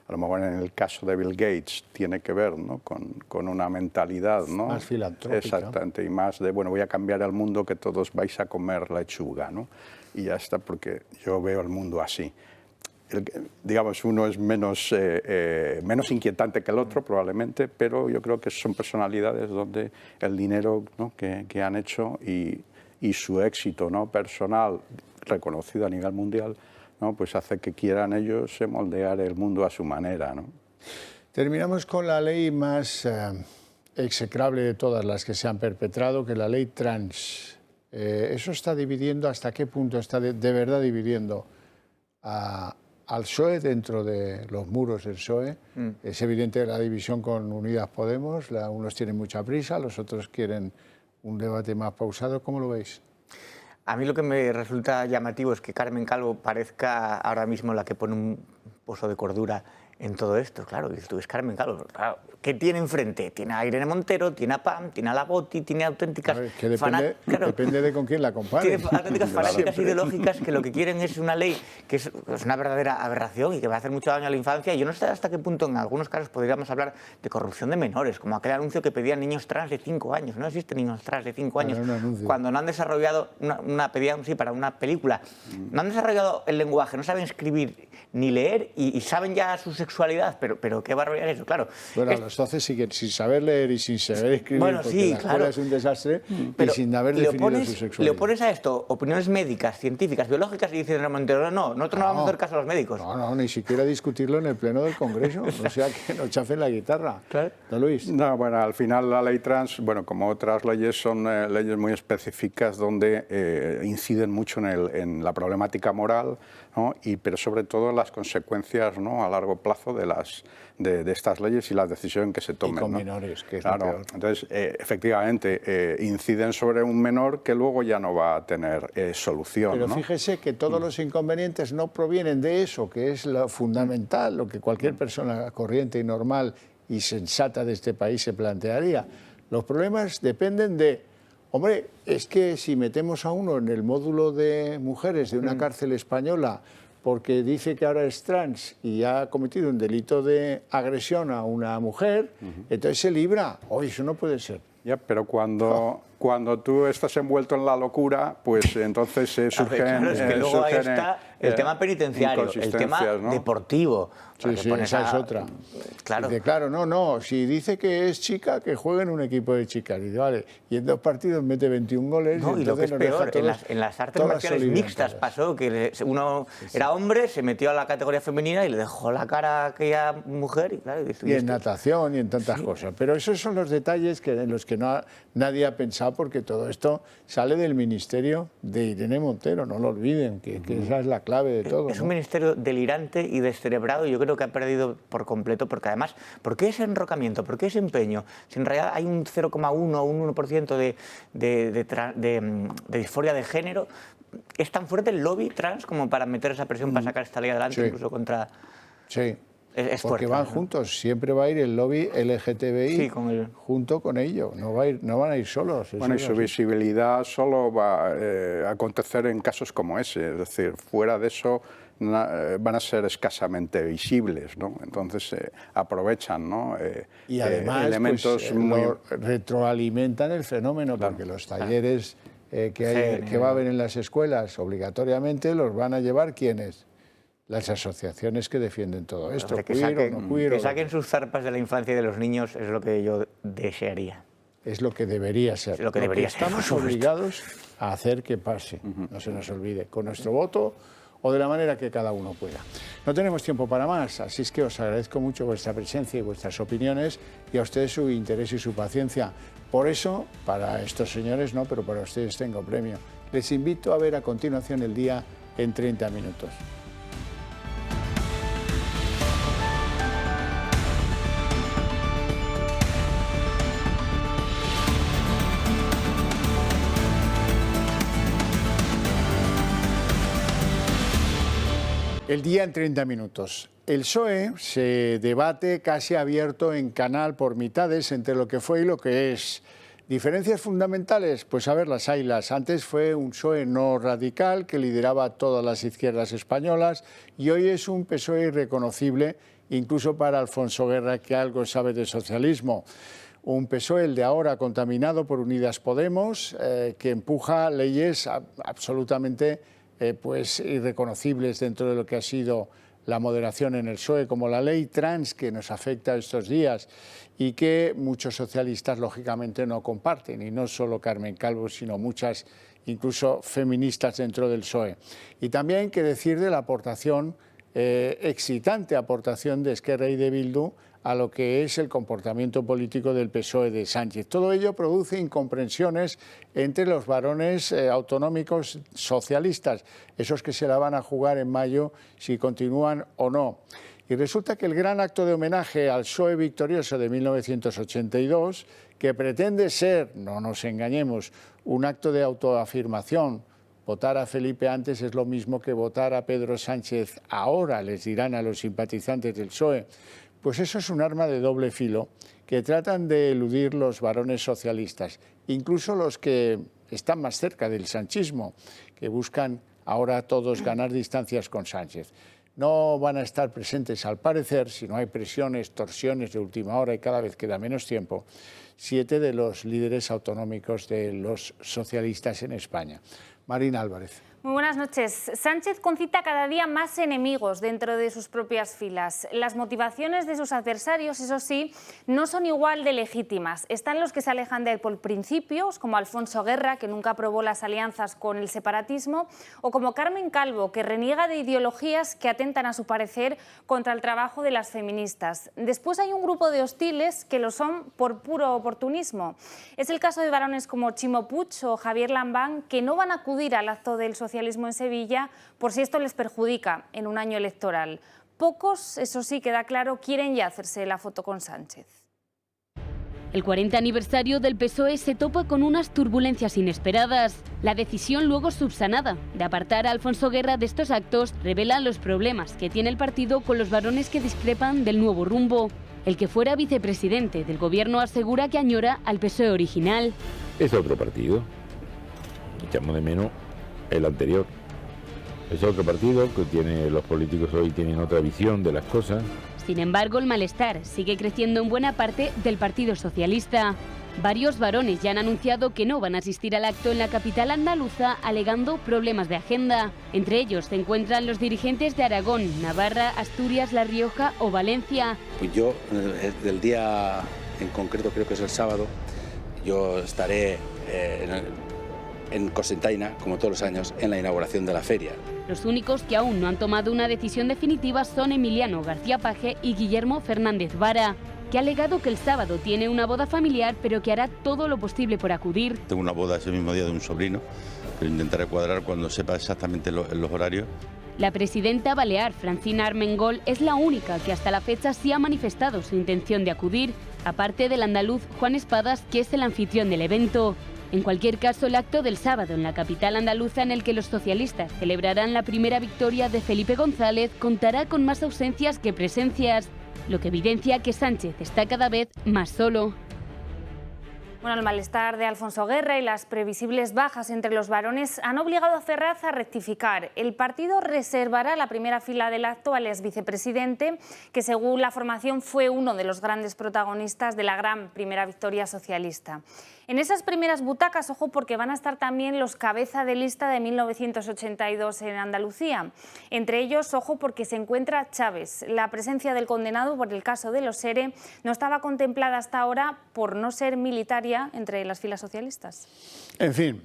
A lo mejor en el caso de Bill Gates tiene que ver, ¿no? con una mentalidad, ¿no?
Más filantrópica.
Exactamente, y más de, bueno, voy a cambiar el mundo, que todos vais a comer lechuga, ¿no? Y ya está, porque yo veo el mundo así. Digamos, uno es menos inquietante que el otro, probablemente, pero yo creo que son personalidades donde el dinero, ¿no? que han hecho y su éxito, ¿no? personal, reconocido a nivel mundial, ¿no? pues hace que quieran ellos moldear el mundo a su manera, ¿no?
Terminamos con la ley más execrable de todas las que se han perpetrado, que es la ley trans. Eso está dividiendo, ¿hasta qué punto está de verdad dividiendo al PSOE dentro de los muros del PSOE? Es evidente la división con Unidas Podemos, unos tienen mucha prisa, los otros quieren un debate más pausado. ¿Cómo lo veis?
A mí lo que me resulta llamativo es que Carmen Calvo parezca ahora mismo la que pone un pozo de cordura en todo esto. Claro, y tú ves Carmen Calvo, claro, ¿qué tiene enfrente? Tiene a Irene Montero, tiene a Pam, tiene a la Botti, tiene auténticas...
Que depende de con quién la compare.
Tiene auténticas fanáticas ideológicas que lo que quieren es una ley que es una verdadera aberración y que va a hacer mucho daño a la infancia. Y yo no sé hasta qué punto en algunos casos podríamos hablar de corrupción de menores, como aquel anuncio que pedían niños trans de 5 años. No existen niños trans de 5 años. Cuando no han desarrollado pedían, sí, para una película. No han desarrollado el lenguaje, no saben escribir ni leer y saben ya sus homosexualidad, pero qué barbaridad es eso, claro.
Bueno, a los 12 siguen sin saber leer y sin saber escribir,
bueno,
porque
sí,
la escuela es un desastre,
pero
y sin haber definido su sexualidad.
Le opones a esto opiniones médicas, científicas, biológicas y dices, Montero, no, nosotros no vamos a hacer caso a los médicos.
No, ni siquiera discutirlo en el pleno del Congreso, o sea que nos chafen la guitarra.
Claro.
¿No, Luis?
No, bueno, al final la ley trans, bueno, como otras leyes, son leyes muy específicas donde inciden mucho en la problemática moral, ¿no? Pero sobre todo las consecuencias, ¿no?, a largo plazo de estas leyes y las decisiones que se tomen.
Y con
¿no?
menores, que es
claro,
lo peor.
Entonces, efectivamente, inciden sobre un menor que luego ya no va a tener solución.
Pero
¿no?
fíjese que todos los inconvenientes no provienen de eso, que es lo fundamental, lo que cualquier persona corriente y normal y sensata de este país se plantearía. Los problemas dependen de, hombre, es que si metemos a uno en el módulo de mujeres de una cárcel española porque dice que ahora es trans y ha cometido un delito de agresión a una mujer, entonces se libra. Oye, eso no puede ser.
Ya, pero cuando tú estás envuelto en la locura, pues entonces surgen...
Claro, es que luego ahí está el tema penitenciario, el tema, ¿no?, deportivo.
Sí, esa es otra.
Claro.
Dice, claro, no, si dice que es chica, que juegue en un equipo de chicas. Dice, vale, y en 2 partidos mete 21 goles.
No, y lo que es peor, en las artes marciales mixtas pasó que uno era hombre, se metió a la categoría femenina y le dejó la cara a aquella mujer. Y, claro,
y en natación y en tantas cosas. Pero esos son los detalles en los que nadie ha pensado, porque todo esto sale del ministerio de Irene Montero, no lo olviden, que esa es la clave de todo.
Es un ministerio delirante y descerebrado, y yo creo que ha perdido por completo, porque además, ¿por qué ese enrocamiento? ¿Por qué ese empeño? Si en realidad hay un 0,1 o un 1% de disforia de género, ¿es tan fuerte el lobby trans como para meter esa presión para sacar esta ley adelante, incluso contra...?
Sí.
Es
porque
fuerte,
van
¿no?
juntos, siempre va a ir el lobby LGTBI junto con ello, no van a ir solos.
Bueno, y su visibilidad solo va a acontecer en casos como ese, es decir, fuera de eso van a ser escasamente visibles, ¿no? Entonces aprovechan, ¿no?
Y además
elementos
retroalimentan el fenómeno, porque los talleres que va a haber en las escuelas obligatoriamente los van a llevar ¿quiénes? Las asociaciones que defienden todo esto,
que saquen sus zarpas de la infancia y de los niños es lo que yo desearía.
Es lo que debería ser.
Es lo que debería ser.
Estamos obligados a hacer que pase, no se nos olvide, con nuestro voto o de la manera que cada uno pueda. No tenemos tiempo para más, así es que os agradezco mucho vuestra presencia y vuestras opiniones, y a ustedes su interés y su paciencia. Por eso, para estos señores no, pero para ustedes tengo premio. Les invito a ver a continuación El Día en 30 minutos. El Día en 30 minutos. El PSOE se debate casi abierto en canal por mitades entre lo que fue y lo que es. ¿Diferencias fundamentales? Pues a ver, las haylas. Antes fue un PSOE no radical que lideraba todas las izquierdas españolas, y hoy es un PSOE irreconocible, incluso para Alfonso Guerra, que algo sabe de socialismo. Un PSOE, el de ahora, contaminado por Unidas Podemos, que empuja leyes absolutamente pues irreconocibles dentro de lo que ha sido la moderación en el PSOE, como la ley trans que nos afecta estos días y que muchos socialistas lógicamente no comparten, y no solo Carmen Calvo, sino muchas incluso feministas dentro del PSOE. Y también qué decir de la aportación, excitante aportación de Esquerra y de Bildu a lo que es el comportamiento político del PSOE de Sánchez. Todo ello produce incomprensiones entre los varones autonómicos socialistas, esos que se la van a jugar en mayo si continúan o no. Y resulta que el gran acto de homenaje al PSOE victorioso de 1982, que pretende ser, no nos engañemos, un acto de autoafirmación, votar a Felipe antes es lo mismo que votar a Pedro Sánchez ahora, les dirán a los simpatizantes del PSOE, pues eso es un arma de doble filo que tratan de eludir los varones socialistas, incluso los que están más cerca del sanchismo, que buscan ahora todos ganar distancias con Sánchez. No van a estar presentes, al parecer, si no hay presiones, torsiones de última hora y cada vez queda menos tiempo, 7 de los líderes autonómicos de los socialistas en España. Marina Álvarez.
Muy buenas noches. Sánchez concita cada día más enemigos dentro de sus propias filas. Las motivaciones de sus adversarios, eso sí, no son igual de legítimas. Están los que se alejan de él por principios, como Alfonso Guerra, que nunca aprobó las alianzas con el separatismo, o como Carmen Calvo, que reniega de ideologías que atentan, a su parecer, contra el trabajo de las feministas. Después hay un grupo de hostiles que lo son por puro oportunismo. Es el caso de varones como Chimo Puig o Javier Lambán, que no van a acudir al acto del socialismo en Sevilla por si esto les perjudica en un año electoral. Pocos, eso sí queda claro, quieren ya hacerse la foto con Sánchez.
El 40 aniversario del PSOE se topa con unas turbulencias inesperadas. La decisión luego subsanada de apartar a Alfonso Guerra de estos actos revela los problemas que tiene el partido con los varones que discrepan del nuevo rumbo. El que fuera vicepresidente del gobierno asegura que añora al PSOE original.
Es otro partido. Echamos de menos el anterior. Es otro partido que los políticos hoy tienen otra visión de las cosas.
Sin embargo, el malestar sigue creciendo en buena parte del Partido Socialista. Varios varones ya han anunciado que no van a asistir al acto en la capital andaluza, alegando problemas de agenda. Entre ellos se encuentran los dirigentes de Aragón, Navarra, Asturias, La Rioja o Valencia.
Pues yo, del día en concreto, creo que es el sábado, yo estaré en Cocentaina, como todos los años, en la inauguración de la feria.
Los únicos que aún no han tomado una decisión definitiva son Emiliano García Paje y Guillermo Fernández Vara, que ha alegado que el sábado tiene una boda familiar, pero que hará todo lo posible por acudir.
Tengo una boda ese mismo día de un sobrino, que intentaré cuadrar cuando sepa exactamente los horarios.
La presidenta balear, Francina Armengol, es la única que hasta la fecha sí ha manifestado su intención de acudir, aparte del andaluz Juan Espadas, que es el anfitrión del evento. En cualquier caso, el acto del sábado en la capital andaluza, en el que los socialistas celebrarán la primera victoria de Felipe González, contará con más ausencias que presencias, lo que evidencia que Sánchez está cada vez más solo.
Bueno, el malestar de Alfonso Guerra y las previsibles bajas entre los varones han obligado a Ferraz a rectificar. El partido reservará la primera fila del actual exvicepresidente, que según la formación fue uno de los grandes protagonistas de la gran primera victoria socialista. En esas primeras butacas, ojo, porque van a estar también los cabeza de lista de 1982 en Andalucía. Entre ellos, ojo, porque se encuentra Chávez. La presencia del condenado por el caso de los ERE no estaba contemplada hasta ahora por no ser militaria entre las filas socialistas.
En fin,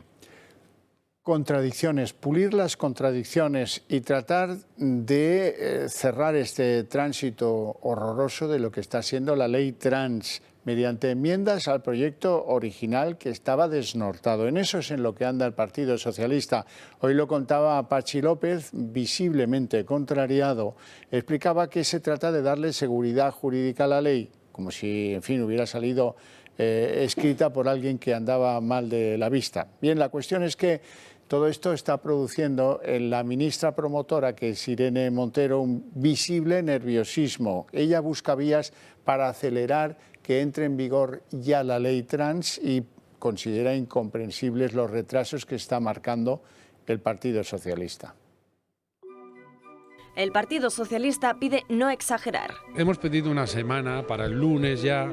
contradicciones, pulir las contradicciones y tratar de cerrar este tránsito horroroso de lo que está siendo la ley trans, mediante enmiendas al proyecto original que estaba desnortado. En eso es en lo que anda el Partido Socialista. Hoy lo contaba Pachi López, visiblemente contrariado. Explicaba que se trata de darle seguridad jurídica a la ley, como si, en fin, hubiera salido escrita por alguien que andaba mal de la vista. Bien, la cuestión es que todo esto está produciendo en la ministra promotora, que es Irene Montero, un visible nerviosismo. Ella busca vías para acelerar que entre en vigor ya la ley trans y considera incomprensibles los retrasos que está marcando el Partido Socialista.
El Partido Socialista pide no exagerar.
Hemos pedido una semana para el lunes ya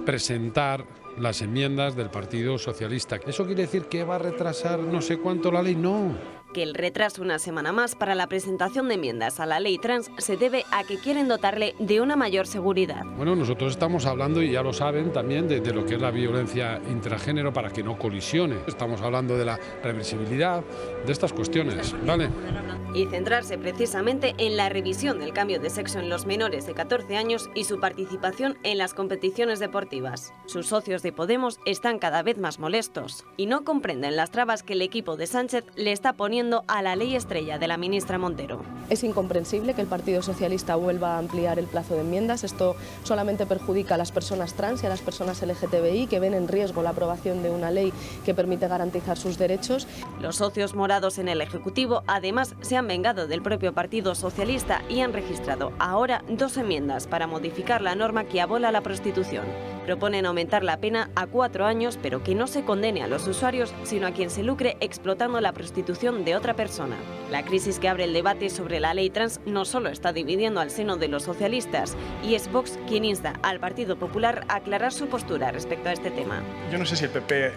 presentar las enmiendas del Partido Socialista. ¿Eso quiere decir que va a retrasar no sé cuánto la ley? No.
Que el retraso una semana más para la presentación de enmiendas a la ley trans se debe a que quieren dotarle de una mayor seguridad.
Bueno, nosotros estamos hablando, y ya lo saben también, de lo que es la violencia intragénero para que no colisione. Estamos hablando de la reversibilidad, de estas cuestiones, ¿vale?
Y centrarse precisamente en la revisión del cambio de sexo en los menores de 14 años y su participación en las competiciones deportivas. Sus socios de Podemos están cada vez más molestos y no comprenden las trabas que el equipo de Sánchez le está poniendo a la ley estrella de la ministra Montero.
Es incomprensible que el Partido Socialista vuelva a ampliar el plazo de enmiendas. Esto solamente perjudica a las personas trans y a las personas LGTBI, que ven en riesgo la aprobación de una ley que permite garantizar sus derechos.
Los socios morados en el Ejecutivo además se han vengado del propio Partido Socialista y han registrado ahora 2 enmiendas para modificar la norma que abola la prostitución. Proponen aumentar la pena a 4 años, pero que no se condene a los usuarios, sino a quien se lucre explotando la prostitución de otra persona. La crisis que abre el debate sobre la ley trans no solo está dividiendo al seno de los socialistas, y es Vox quien insta al Partido Popular a aclarar su postura respecto a este tema.
Yo no sé si el PP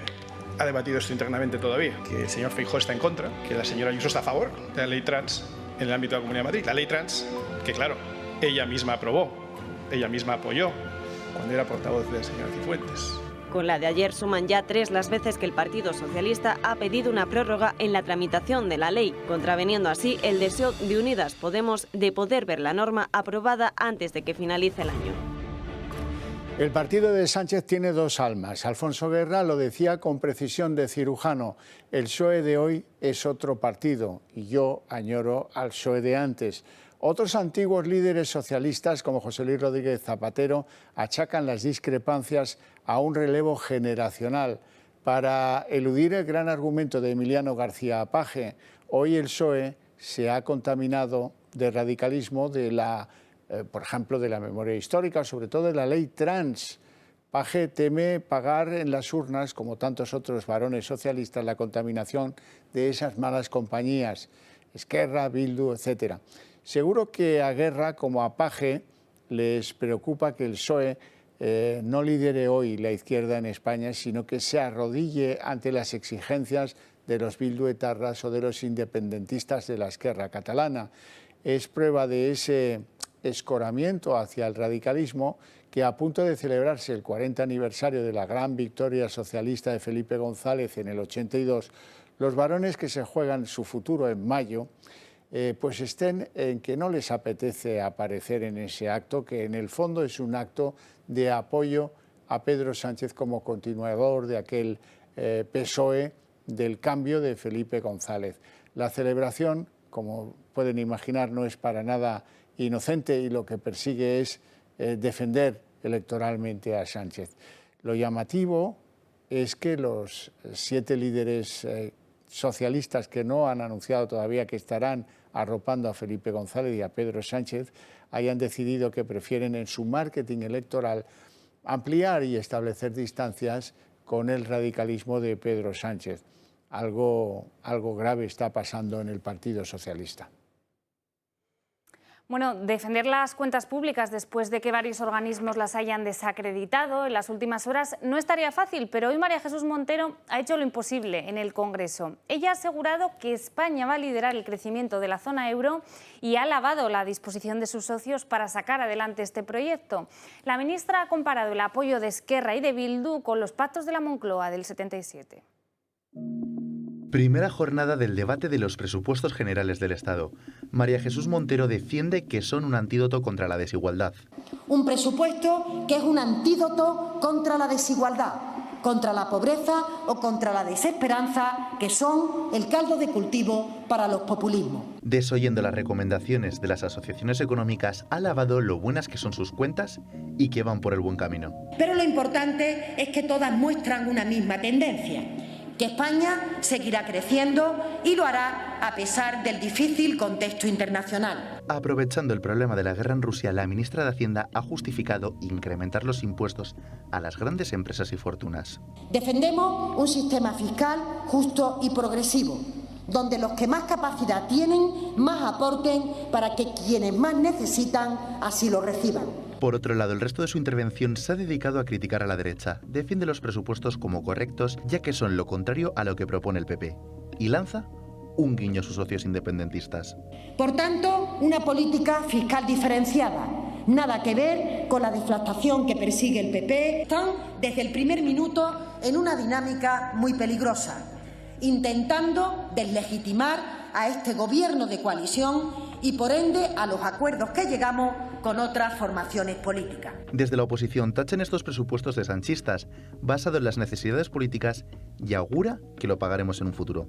ha debatido esto internamente todavía, que el señor Feijóo está en contra, que la señora Ayuso está a favor de la ley trans en el ámbito de la Comunidad de Madrid. La ley trans que, claro, ella misma aprobó, ella misma apoyó cuando era portavoz del señor Cifuentes.
Con la de ayer suman ya 3 las veces que el Partido Socialista ha pedido una prórroga en la tramitación de la ley, contraveniendo así el deseo de Unidas Podemos de poder ver la norma aprobada antes de que finalice el año.
El partido de Sánchez tiene 2 almas. Alfonso Guerra lo decía con precisión de cirujano. El PSOE de hoy es otro partido y yo añoro al PSOE de antes. Otros antiguos líderes socialistas, como José Luis Rodríguez Zapatero, achacan las discrepancias a un relevo generacional. Para eludir el gran argumento de Emiliano García Paje, hoy el PSOE se ha contaminado de radicalismo por ejemplo, de la memoria histórica, sobre todo de la ley trans. Paje teme pagar en las urnas, como tantos otros varones socialistas, la contaminación de esas malas compañías, Esquerra, Bildu, etc. Seguro que a Guerra, como a Paje, les preocupa que el PSOE no lidere hoy la izquierda en España, sino que se arrodille ante las exigencias de los bilduetarras o de los independentistas de la Esquerra catalana. Es prueba de ese escoramiento hacia el radicalismo que, a punto de celebrarse el 40 aniversario de la gran victoria socialista de Felipe González en el 82, los varones que se juegan su futuro en mayo, pues estén en que no les apetece aparecer en ese acto, que en el fondo es un acto de apoyo a Pedro Sánchez como continuador de aquel PSOE del cambio de Felipe González. La celebración, como pueden imaginar, no es para nada inocente y lo que persigue es defender electoralmente a Sánchez. Lo llamativo es que los 7 líderes socialistas que no han anunciado todavía que estarán arropando a Felipe González y a Pedro Sánchez hayan decidido que prefieren en su marketing electoral ampliar y establecer distancias con el radicalismo de Pedro Sánchez. Algo grave está pasando en el Partido Socialista.
Bueno, defender las cuentas públicas después de que varios organismos las hayan desacreditado en las últimas horas no estaría fácil, pero hoy María Jesús Montero ha hecho lo imposible en el Congreso. Ella ha asegurado que España va a liderar el crecimiento de la zona euro y ha alabado la disposición de sus socios para sacar adelante este proyecto. La ministra ha comparado el apoyo de Esquerra y de Bildu con los pactos de la Moncloa del 77.
Primera jornada del debate de los presupuestos generales del Estado. María Jesús Montero defiende que son un antídoto contra la desigualdad.
Un presupuesto que es un antídoto contra la desigualdad, contra la pobreza o contra la desesperanza, que son el caldo de cultivo para los populismos.
Desoyendo las recomendaciones de las asociaciones económicas, ha alabado lo buenas que son sus cuentas y que van por el buen camino.
Pero lo importante es que todas muestran una misma tendencia, que España seguirá creciendo y lo hará a pesar del difícil contexto internacional.
Aprovechando el problema de la guerra en Rusia, la ministra de Hacienda ha justificado incrementar los impuestos a las grandes empresas y fortunas.
Defendemos un sistema fiscal justo y progresivo, donde los que más capacidad tienen, más aporten para que quienes más necesitan así lo reciban.
Por otro lado, el resto de su intervención se ha dedicado a criticar a la derecha. Defiende los presupuestos como correctos, ya que son lo contrario a lo que propone el PP. Y lanza un guiño a sus socios independentistas.
Por tanto, una política fiscal diferenciada. Nada que ver con la deflactación que persigue el PP. Están desde el primer minuto en una dinámica muy peligrosa, intentando deslegitimar a este gobierno de coalición y, por ende, a los acuerdos que llegamos con otras formaciones políticas.
Desde la oposición tachan estos presupuestos de sanchistas, basados en las necesidades políticas, y augura que lo pagaremos en un futuro.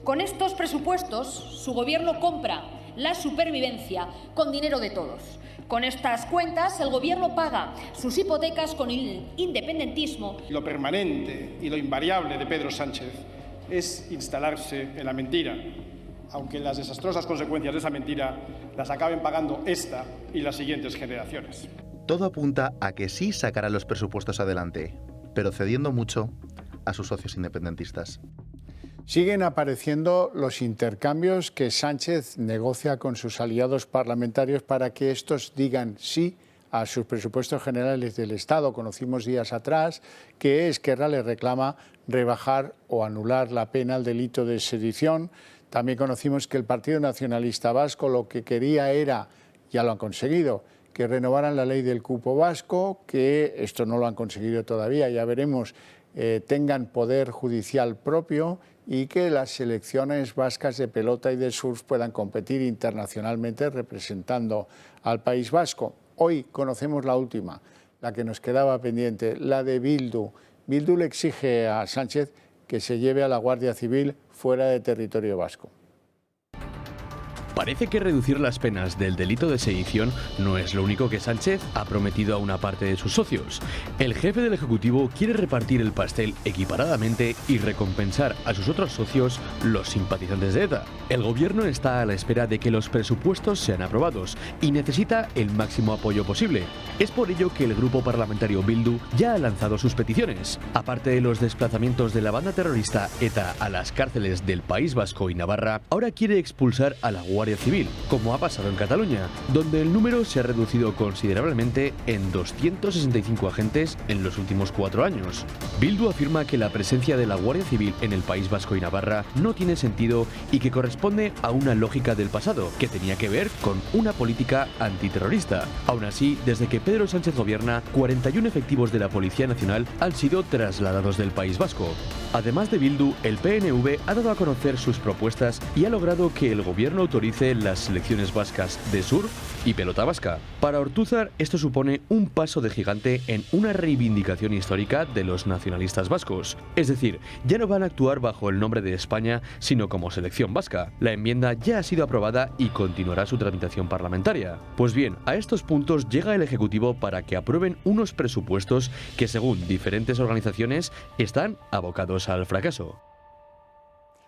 Con estos presupuestos, su gobierno compra la supervivencia con dinero de todos. Con estas cuentas, el gobierno paga sus hipotecas con el independentismo.
Lo permanente y lo invariable de Pedro Sánchez es instalarse en la mentira, aunque las desastrosas consecuencias de esa mentira las acaben pagando esta y las siguientes generaciones.
Todo apunta a que sí sacará los presupuestos adelante, pero cediendo mucho a sus socios independentistas.
Siguen apareciendo los intercambios que Sánchez negocia con sus aliados parlamentarios para que estos digan sí a sus presupuestos generales del Estado. Conocimos días atrás que Esquerra le reclama rebajar o anular la pena al delito de sedición. También conocimos que el Partido Nacionalista Vasco lo que quería era, ya lo han conseguido, que renovaran la ley del cupo vasco, que esto no lo han conseguido todavía, ya veremos, tengan poder judicial propio y que las selecciones vascas de pelota y de surf puedan competir internacionalmente representando al País Vasco. Hoy conocemos la última, la que nos quedaba pendiente, la de Bildu. Bildu le exige a Sánchez que se lleve a la Guardia Civil fuera de territorio vasco.
Parece que reducir las penas del delito de sedición no es lo único que Sánchez ha prometido a una parte de sus socios. El jefe del Ejecutivo quiere repartir el pastel equiparadamente y recompensar a sus otros socios, los simpatizantes de ETA. El gobierno está a la espera de que los presupuestos sean aprobados y necesita el máximo apoyo posible. Es por ello que el grupo parlamentario Bildu ya ha lanzado sus peticiones. Aparte de los desplazamientos de la banda terrorista ETA a las cárceles del País Vasco y Navarra, ahora quiere expulsar a la Guardia Civil, como ha pasado en Cataluña, donde el número se ha reducido considerablemente en 265 agentes en los últimos 4 años. Bildu afirma que la presencia de la Guardia Civil en el País Vasco y Navarra no tiene sentido y que corresponde a una lógica del pasado, que tenía que ver con una política antiterrorista. Aún así, desde que Pedro Sánchez gobierna, 41 efectivos de la Policía Nacional han sido trasladados del País Vasco. Además de Bildu, el PNV ha dado a conocer sus propuestas y ha logrado que el gobierno autorice las selecciones vascas de surf y pelota vasca. Para Ortúzar, esto supone un paso de gigante en una reivindicación histórica de los nacionalistas vascos. Es decir, ya no van a actuar bajo el nombre de España, sino como selección vasca. La enmienda ya ha sido aprobada y continuará su tramitación parlamentaria. Pues bien, a estos puntos llega el Ejecutivo para que aprueben unos presupuestos que, según diferentes organizaciones, están abocados al fracaso.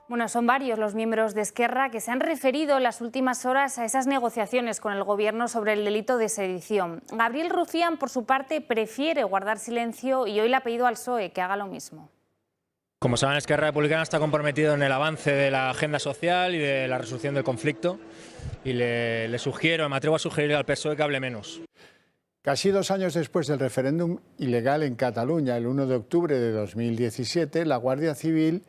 Bueno, son varios los miembros de Esquerra que se han referido en las últimas horas a esas negociaciones con el Gobierno sobre el delito de sedición. Gabriel Rufián, por su parte, prefiere guardar silencio y hoy le ha pedido al PSOE que haga lo mismo.
Como saben, Esquerra Republicana está comprometido en el avance de la agenda social y de la resolución del conflicto y le sugiero, me atrevo a sugerir al PSOE que hable menos.
Casi 2 años después del referéndum ilegal en Cataluña, el 1 de octubre de 2017, la Guardia Civil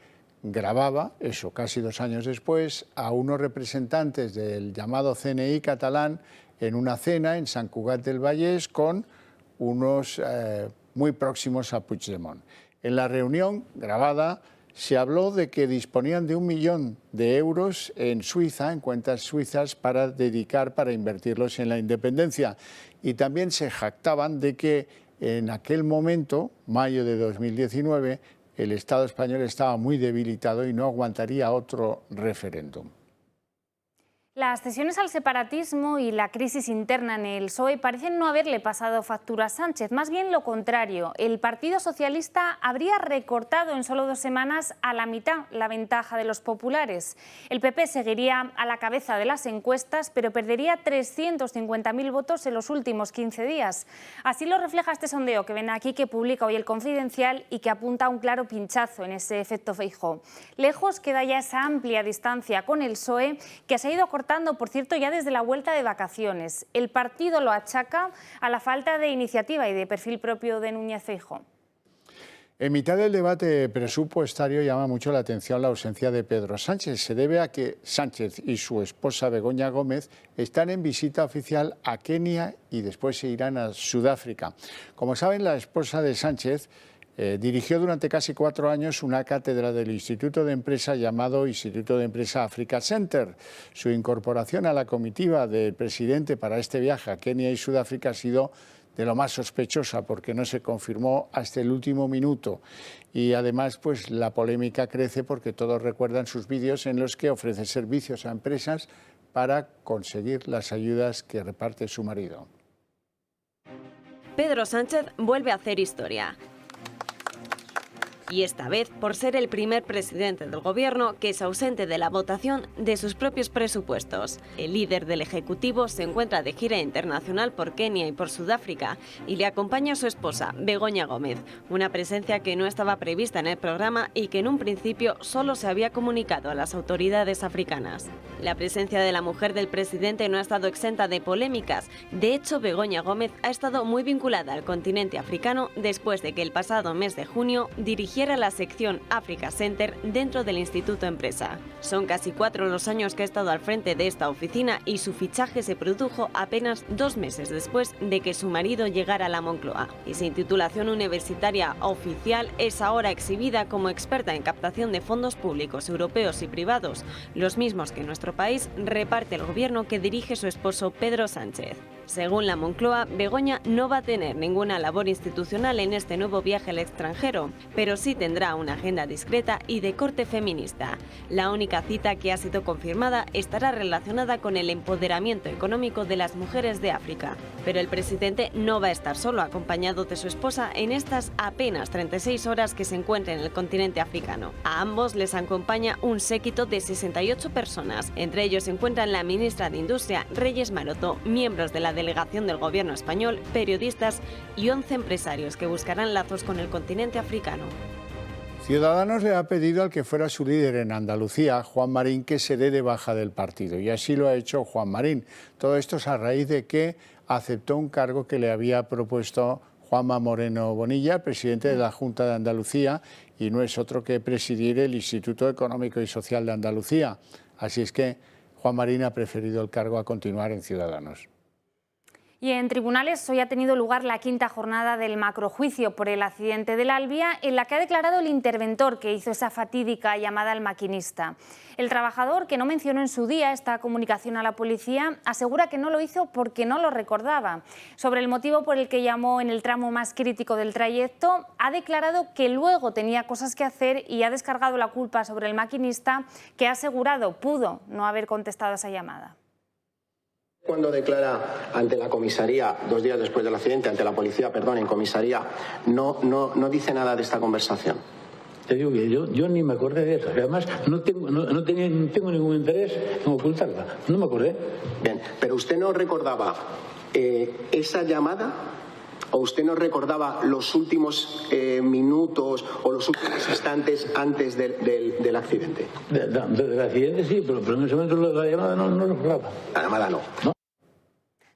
grababa, eso casi 2 años después, a unos representantes del llamado CNI catalán en una cena en Sant Cugat del Vallès con unos muy próximos a Puigdemont. En la reunión grabada se habló de que disponían de 1 millón de euros en Suiza, en cuentas suizas, para invertirlos en la independencia. Y también se jactaban de que en aquel momento, mayo de 2019, el Estado español estaba muy debilitado y no aguantaría otro referéndum.
Las cesiones al separatismo y la crisis interna en el PSOE parecen no haberle pasado factura a Sánchez, más bien lo contrario. El Partido Socialista habría recortado en solo 2 semanas a la mitad la ventaja de los populares. El PP seguiría a la cabeza de las encuestas, pero perdería 350.000 votos en los últimos 15 días. Así lo refleja este sondeo que ven aquí, que publica hoy El Confidencial y que apunta a un claro pinchazo en ese efecto Feijóo. Lejos queda ya esa amplia distancia con el PSOE, que se ha ido cortando, por cierto, ya desde la vuelta de vacaciones. El partido lo achaca a la falta de iniciativa y de perfil propio de Núñez Feijóo.
En mitad del debate presupuestario llama mucho la atención la ausencia de Pedro Sánchez. Se debe a que Sánchez y su esposa Begoña Gómez están en visita oficial a Kenia y después se irán a Sudáfrica. Como saben, la esposa de Sánchez dirigió durante casi 4 años una cátedra del Instituto de Empresa llamado Instituto de Empresa Africa Center. Su incorporación a la comitiva del presidente para este viaje a Kenia y Sudáfrica ha sido de lo más sospechosa porque no se confirmó hasta el último minuto. Y además, pues la polémica crece porque todos recuerdan sus vídeos en los que ofrece servicios a empresas para conseguir las ayudas que reparte su marido.
Pedro Sánchez vuelve a hacer historia. Y esta vez por ser el primer presidente del gobierno que es ausente de la votación de sus propios presupuestos. El líder del Ejecutivo se encuentra de gira internacional por Kenia y por Sudáfrica y le acompaña su esposa, Begoña Gómez, una presencia que no estaba prevista en el programa y que en un principio solo se había comunicado a las autoridades africanas. La presencia de la mujer del presidente no ha estado exenta de polémicas. De hecho, Begoña Gómez ha estado muy vinculada al continente africano después de que el pasado mes de junio dirigiera la sección Africa Center dentro del Instituto Empresa. Son casi 4 los años que ha estado al frente de esta oficina y su fichaje se produjo apenas 2 meses después de que su marido llegara a la Moncloa. Y sin titulación universitaria oficial, es ahora exhibida como experta en captación de fondos públicos europeos y privados, los mismos que nuestro país reparte el gobierno que dirige su esposo Pedro Sánchez. Según la Moncloa, Begoña no va a tener ninguna labor institucional en este nuevo viaje al extranjero, pero sí tendrá una agenda discreta y de corte feminista. La única cita que ha sido confirmada estará relacionada con el empoderamiento económico de las mujeres de África. Pero el presidente no va a estar solo, acompañado de su esposa en estas apenas 36 horas que se encuentra en el continente africano. A ambos les acompaña un séquito de 68 personas. Entre ellos se encuentran la ministra de Industria, Reyes Maroto, miembros de la delegación del gobierno español, periodistas y 11 empresarios que buscarán lazos con el continente africano.
Ciudadanos le ha pedido al que fuera su líder en Andalucía, Juan Marín, que se dé de baja del partido. Y así lo ha hecho Juan Marín. Todo esto es a raíz de que aceptó un cargo que le había propuesto Juanma Moreno Bonilla, presidente de la Junta de Andalucía, y no es otro que presidir el Instituto Económico y Social de Andalucía. Así es que Juan Marín ha preferido el cargo a continuar en Ciudadanos.
Y en tribunales hoy ha tenido lugar la 5ª jornada del macrojuicio por el accidente del Albia, en la que ha declarado el interventor que hizo esa fatídica llamada al maquinista. El trabajador, que no mencionó en su día esta comunicación a la policía, asegura que no lo hizo porque no lo recordaba. Sobre el motivo por el que llamó en el tramo más crítico del trayecto, ha declarado que luego tenía cosas que hacer y ha descargado la culpa sobre el maquinista, que ha asegurado pudo no haber contestado a esa llamada.
Cuando declara ante la comisaría, 2 días después del accidente, ante la policía, perdón, en comisaría, no dice nada de esta conversación.
Te digo que yo ni me acordé de eso. Además, no tengo ningún interés en ocultarla. No me acordé.
Bien, pero usted no recordaba esa llamada, o usted no recordaba los últimos minutos o los últimos instantes antes del accidente.
Del accidente sí, pero en ese momento la llamada no recordaba.
La llamada no.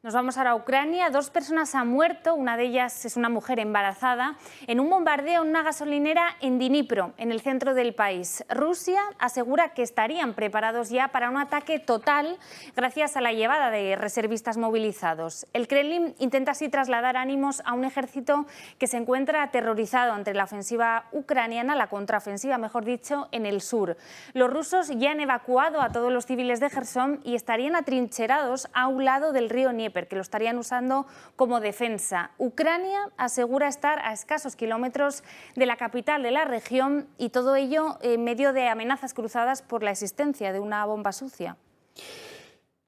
Nos vamos ahora a Ucrania. 2 personas han muerto, una de ellas es una mujer embarazada, en un bombardeo en una gasolinera en Dnipro, en el centro del país. Rusia asegura que estarían preparados ya para un ataque total gracias a la llevada de reservistas movilizados. El Kremlin intenta así trasladar ánimos a un ejército que se encuentra aterrorizado ante la ofensiva ucraniana, la contraofensiva, mejor dicho, en el sur. Los rusos ya han evacuado a todos los civiles de Jersón y estarían atrincherados a un lado del río Dnieper, que lo estarían usando como defensa. Ucrania asegura estar a escasos kilómetros de la capital de la región y todo ello en medio de amenazas cruzadas por la existencia de una bomba sucia.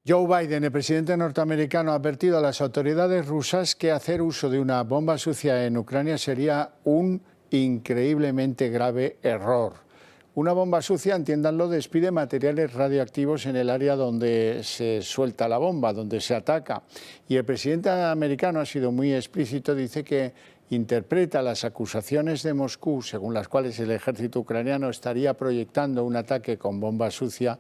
Joe Biden, el presidente norteamericano, ha advertido a las autoridades rusas que hacer uso de una bomba sucia en Ucrania sería un increíblemente grave error. Una bomba sucia, entiéndanlo, despide materiales radioactivos en el área donde se suelta la bomba, donde se ataca. Y el presidente americano ha sido muy explícito, dice que interpreta las acusaciones de Moscú, según las cuales el ejército ucraniano estaría proyectando un ataque con bomba sucia.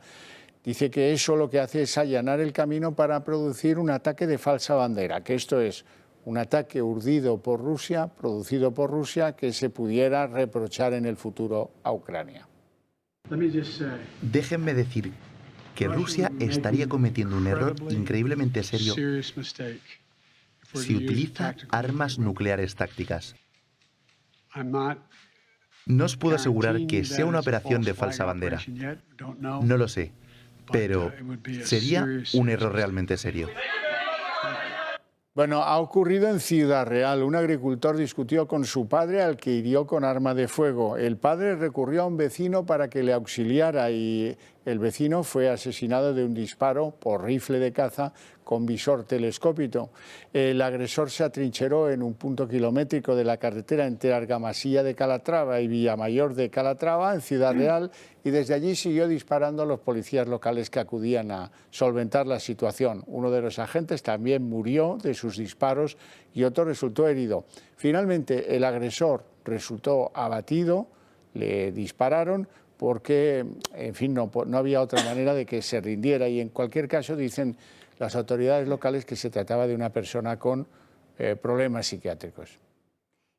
Dice que eso lo que hace es allanar el camino para producir un ataque de falsa bandera, que esto es un ataque urdido por Rusia, producido por Rusia, que se pudiera reprochar en el futuro a Ucrania.
Déjenme decir que Rusia estaría cometiendo un error increíblemente serio si utiliza armas nucleares tácticas. No os puedo asegurar que sea una operación de falsa bandera. No lo sé, pero sería un error realmente serio.
Bueno, ha ocurrido en Ciudad Real. Un agricultor discutió con su padre, al que hirió con arma de fuego. El padre recurrió a un vecino para que le auxiliara y el vecino fue asesinado de un disparo por rifle de caza con visor telescópico. El agresor se atrincheró en un punto kilométrico de la carretera entre Argamasilla de Calatrava y Villamayor de Calatrava, en Ciudad Real, y desde allí siguió disparando a los policías locales que acudían a solventar la situación. Uno de los agentes también murió de sus disparos y otro resultó herido. Finalmente, el agresor resultó abatido, le dispararon porque, en fin, no había otra manera de que se rindiera, y en cualquier caso dicen las autoridades locales que se trataba de una persona con problemas psiquiátricos.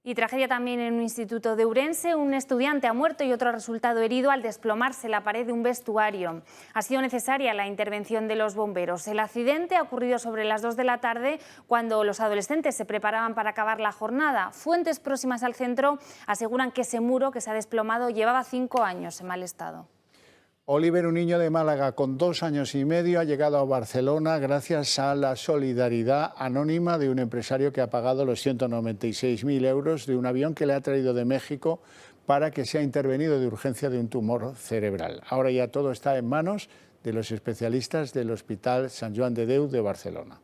Y tragedia también en un instituto de Ourense. Un estudiante ha muerto y otro ha resultado herido al desplomarse la pared de un vestuario. Ha sido necesaria la intervención de los bomberos. El accidente ha ocurrido sobre las 2 de la tarde, cuando los adolescentes se preparaban para acabar la jornada. Fuentes próximas al centro aseguran que ese muro que se ha desplomado llevaba 5 años en mal estado.
Oliver, un niño de Málaga con 2 años y medio, ha llegado a Barcelona gracias a la solidaridad anónima de un empresario que ha pagado los 196.000 euros de un avión que le ha traído de México para que sea intervenido de urgencia de un tumor cerebral. Ahora ya todo está en manos de los especialistas del Hospital Sant Joan de Déu de Barcelona.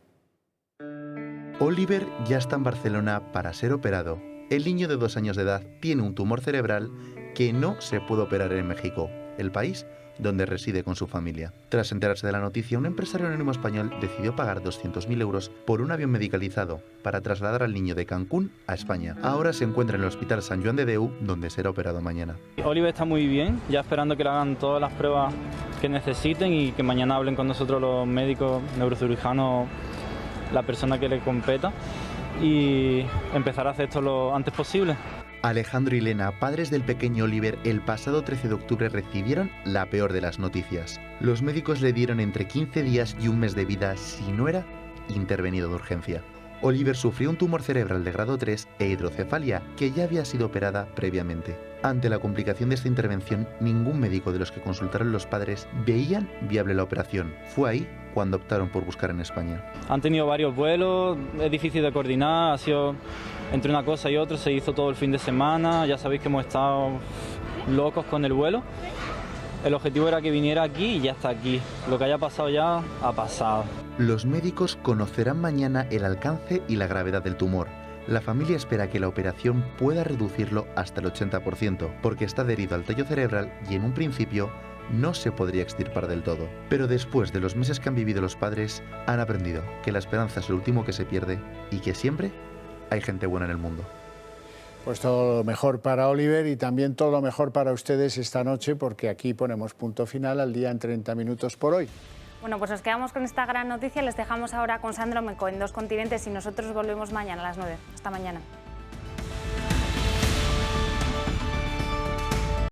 Oliver ya está en Barcelona para ser operado. El niño de 2 años de edad tiene un tumor cerebral que no se puede operar en México, el país donde reside con su familia. Tras enterarse de la noticia, un empresario anónimo español decidió pagar 200.000 euros por un avión medicalizado para trasladar al niño de Cancún a España. Ahora se encuentra en el Hospital Sant Joan de Déu, donde será operado mañana.
Oliver está muy bien, ya esperando que le hagan todas las pruebas que necesiten y que mañana hablen con nosotros los médicos, neurocirujanos, la persona que le competa, y empezar a hacer esto lo antes posible.
Alejandro y Lena, padres del pequeño Oliver, el pasado 13 de octubre recibieron la peor de las noticias. Los médicos le dieron entre 15 días y un mes de vida si no era intervenido de urgencia. Oliver sufrió un tumor cerebral de grado 3 e hidrocefalia, que ya había sido operada previamente. Ante la complicación de esta intervención, ningún médico de los que consultaron los padres veían viable la operación. Fue ahí cuando optaron por buscar en España.
Han tenido varios vuelos, es difícil de coordinar, ha sido entre una cosa y otra, se hizo todo el fin de semana, ya sabéis que hemos estado locos con el vuelo. El objetivo era que viniera aquí y ya está aquí. Lo que haya pasado ya ha pasado.
Los médicos conocerán mañana el alcance y la gravedad del tumor. La familia espera que la operación pueda reducirlo hasta el 80%, porque está adherido al tallo cerebral y en un principio no se podría extirpar del todo. Pero después de los meses que han vivido los padres, han aprendido que la esperanza es lo último que se pierde y que siempre hay gente buena en el mundo.
Pues todo lo mejor para Oliver y también todo lo mejor para ustedes esta noche, porque aquí ponemos punto final al día en 30 minutos por hoy.
Bueno, pues nos quedamos con esta gran noticia. Les dejamos ahora con Sandro Meco en Dos Continentes y nosotros volvemos mañana a las 9. Hasta mañana.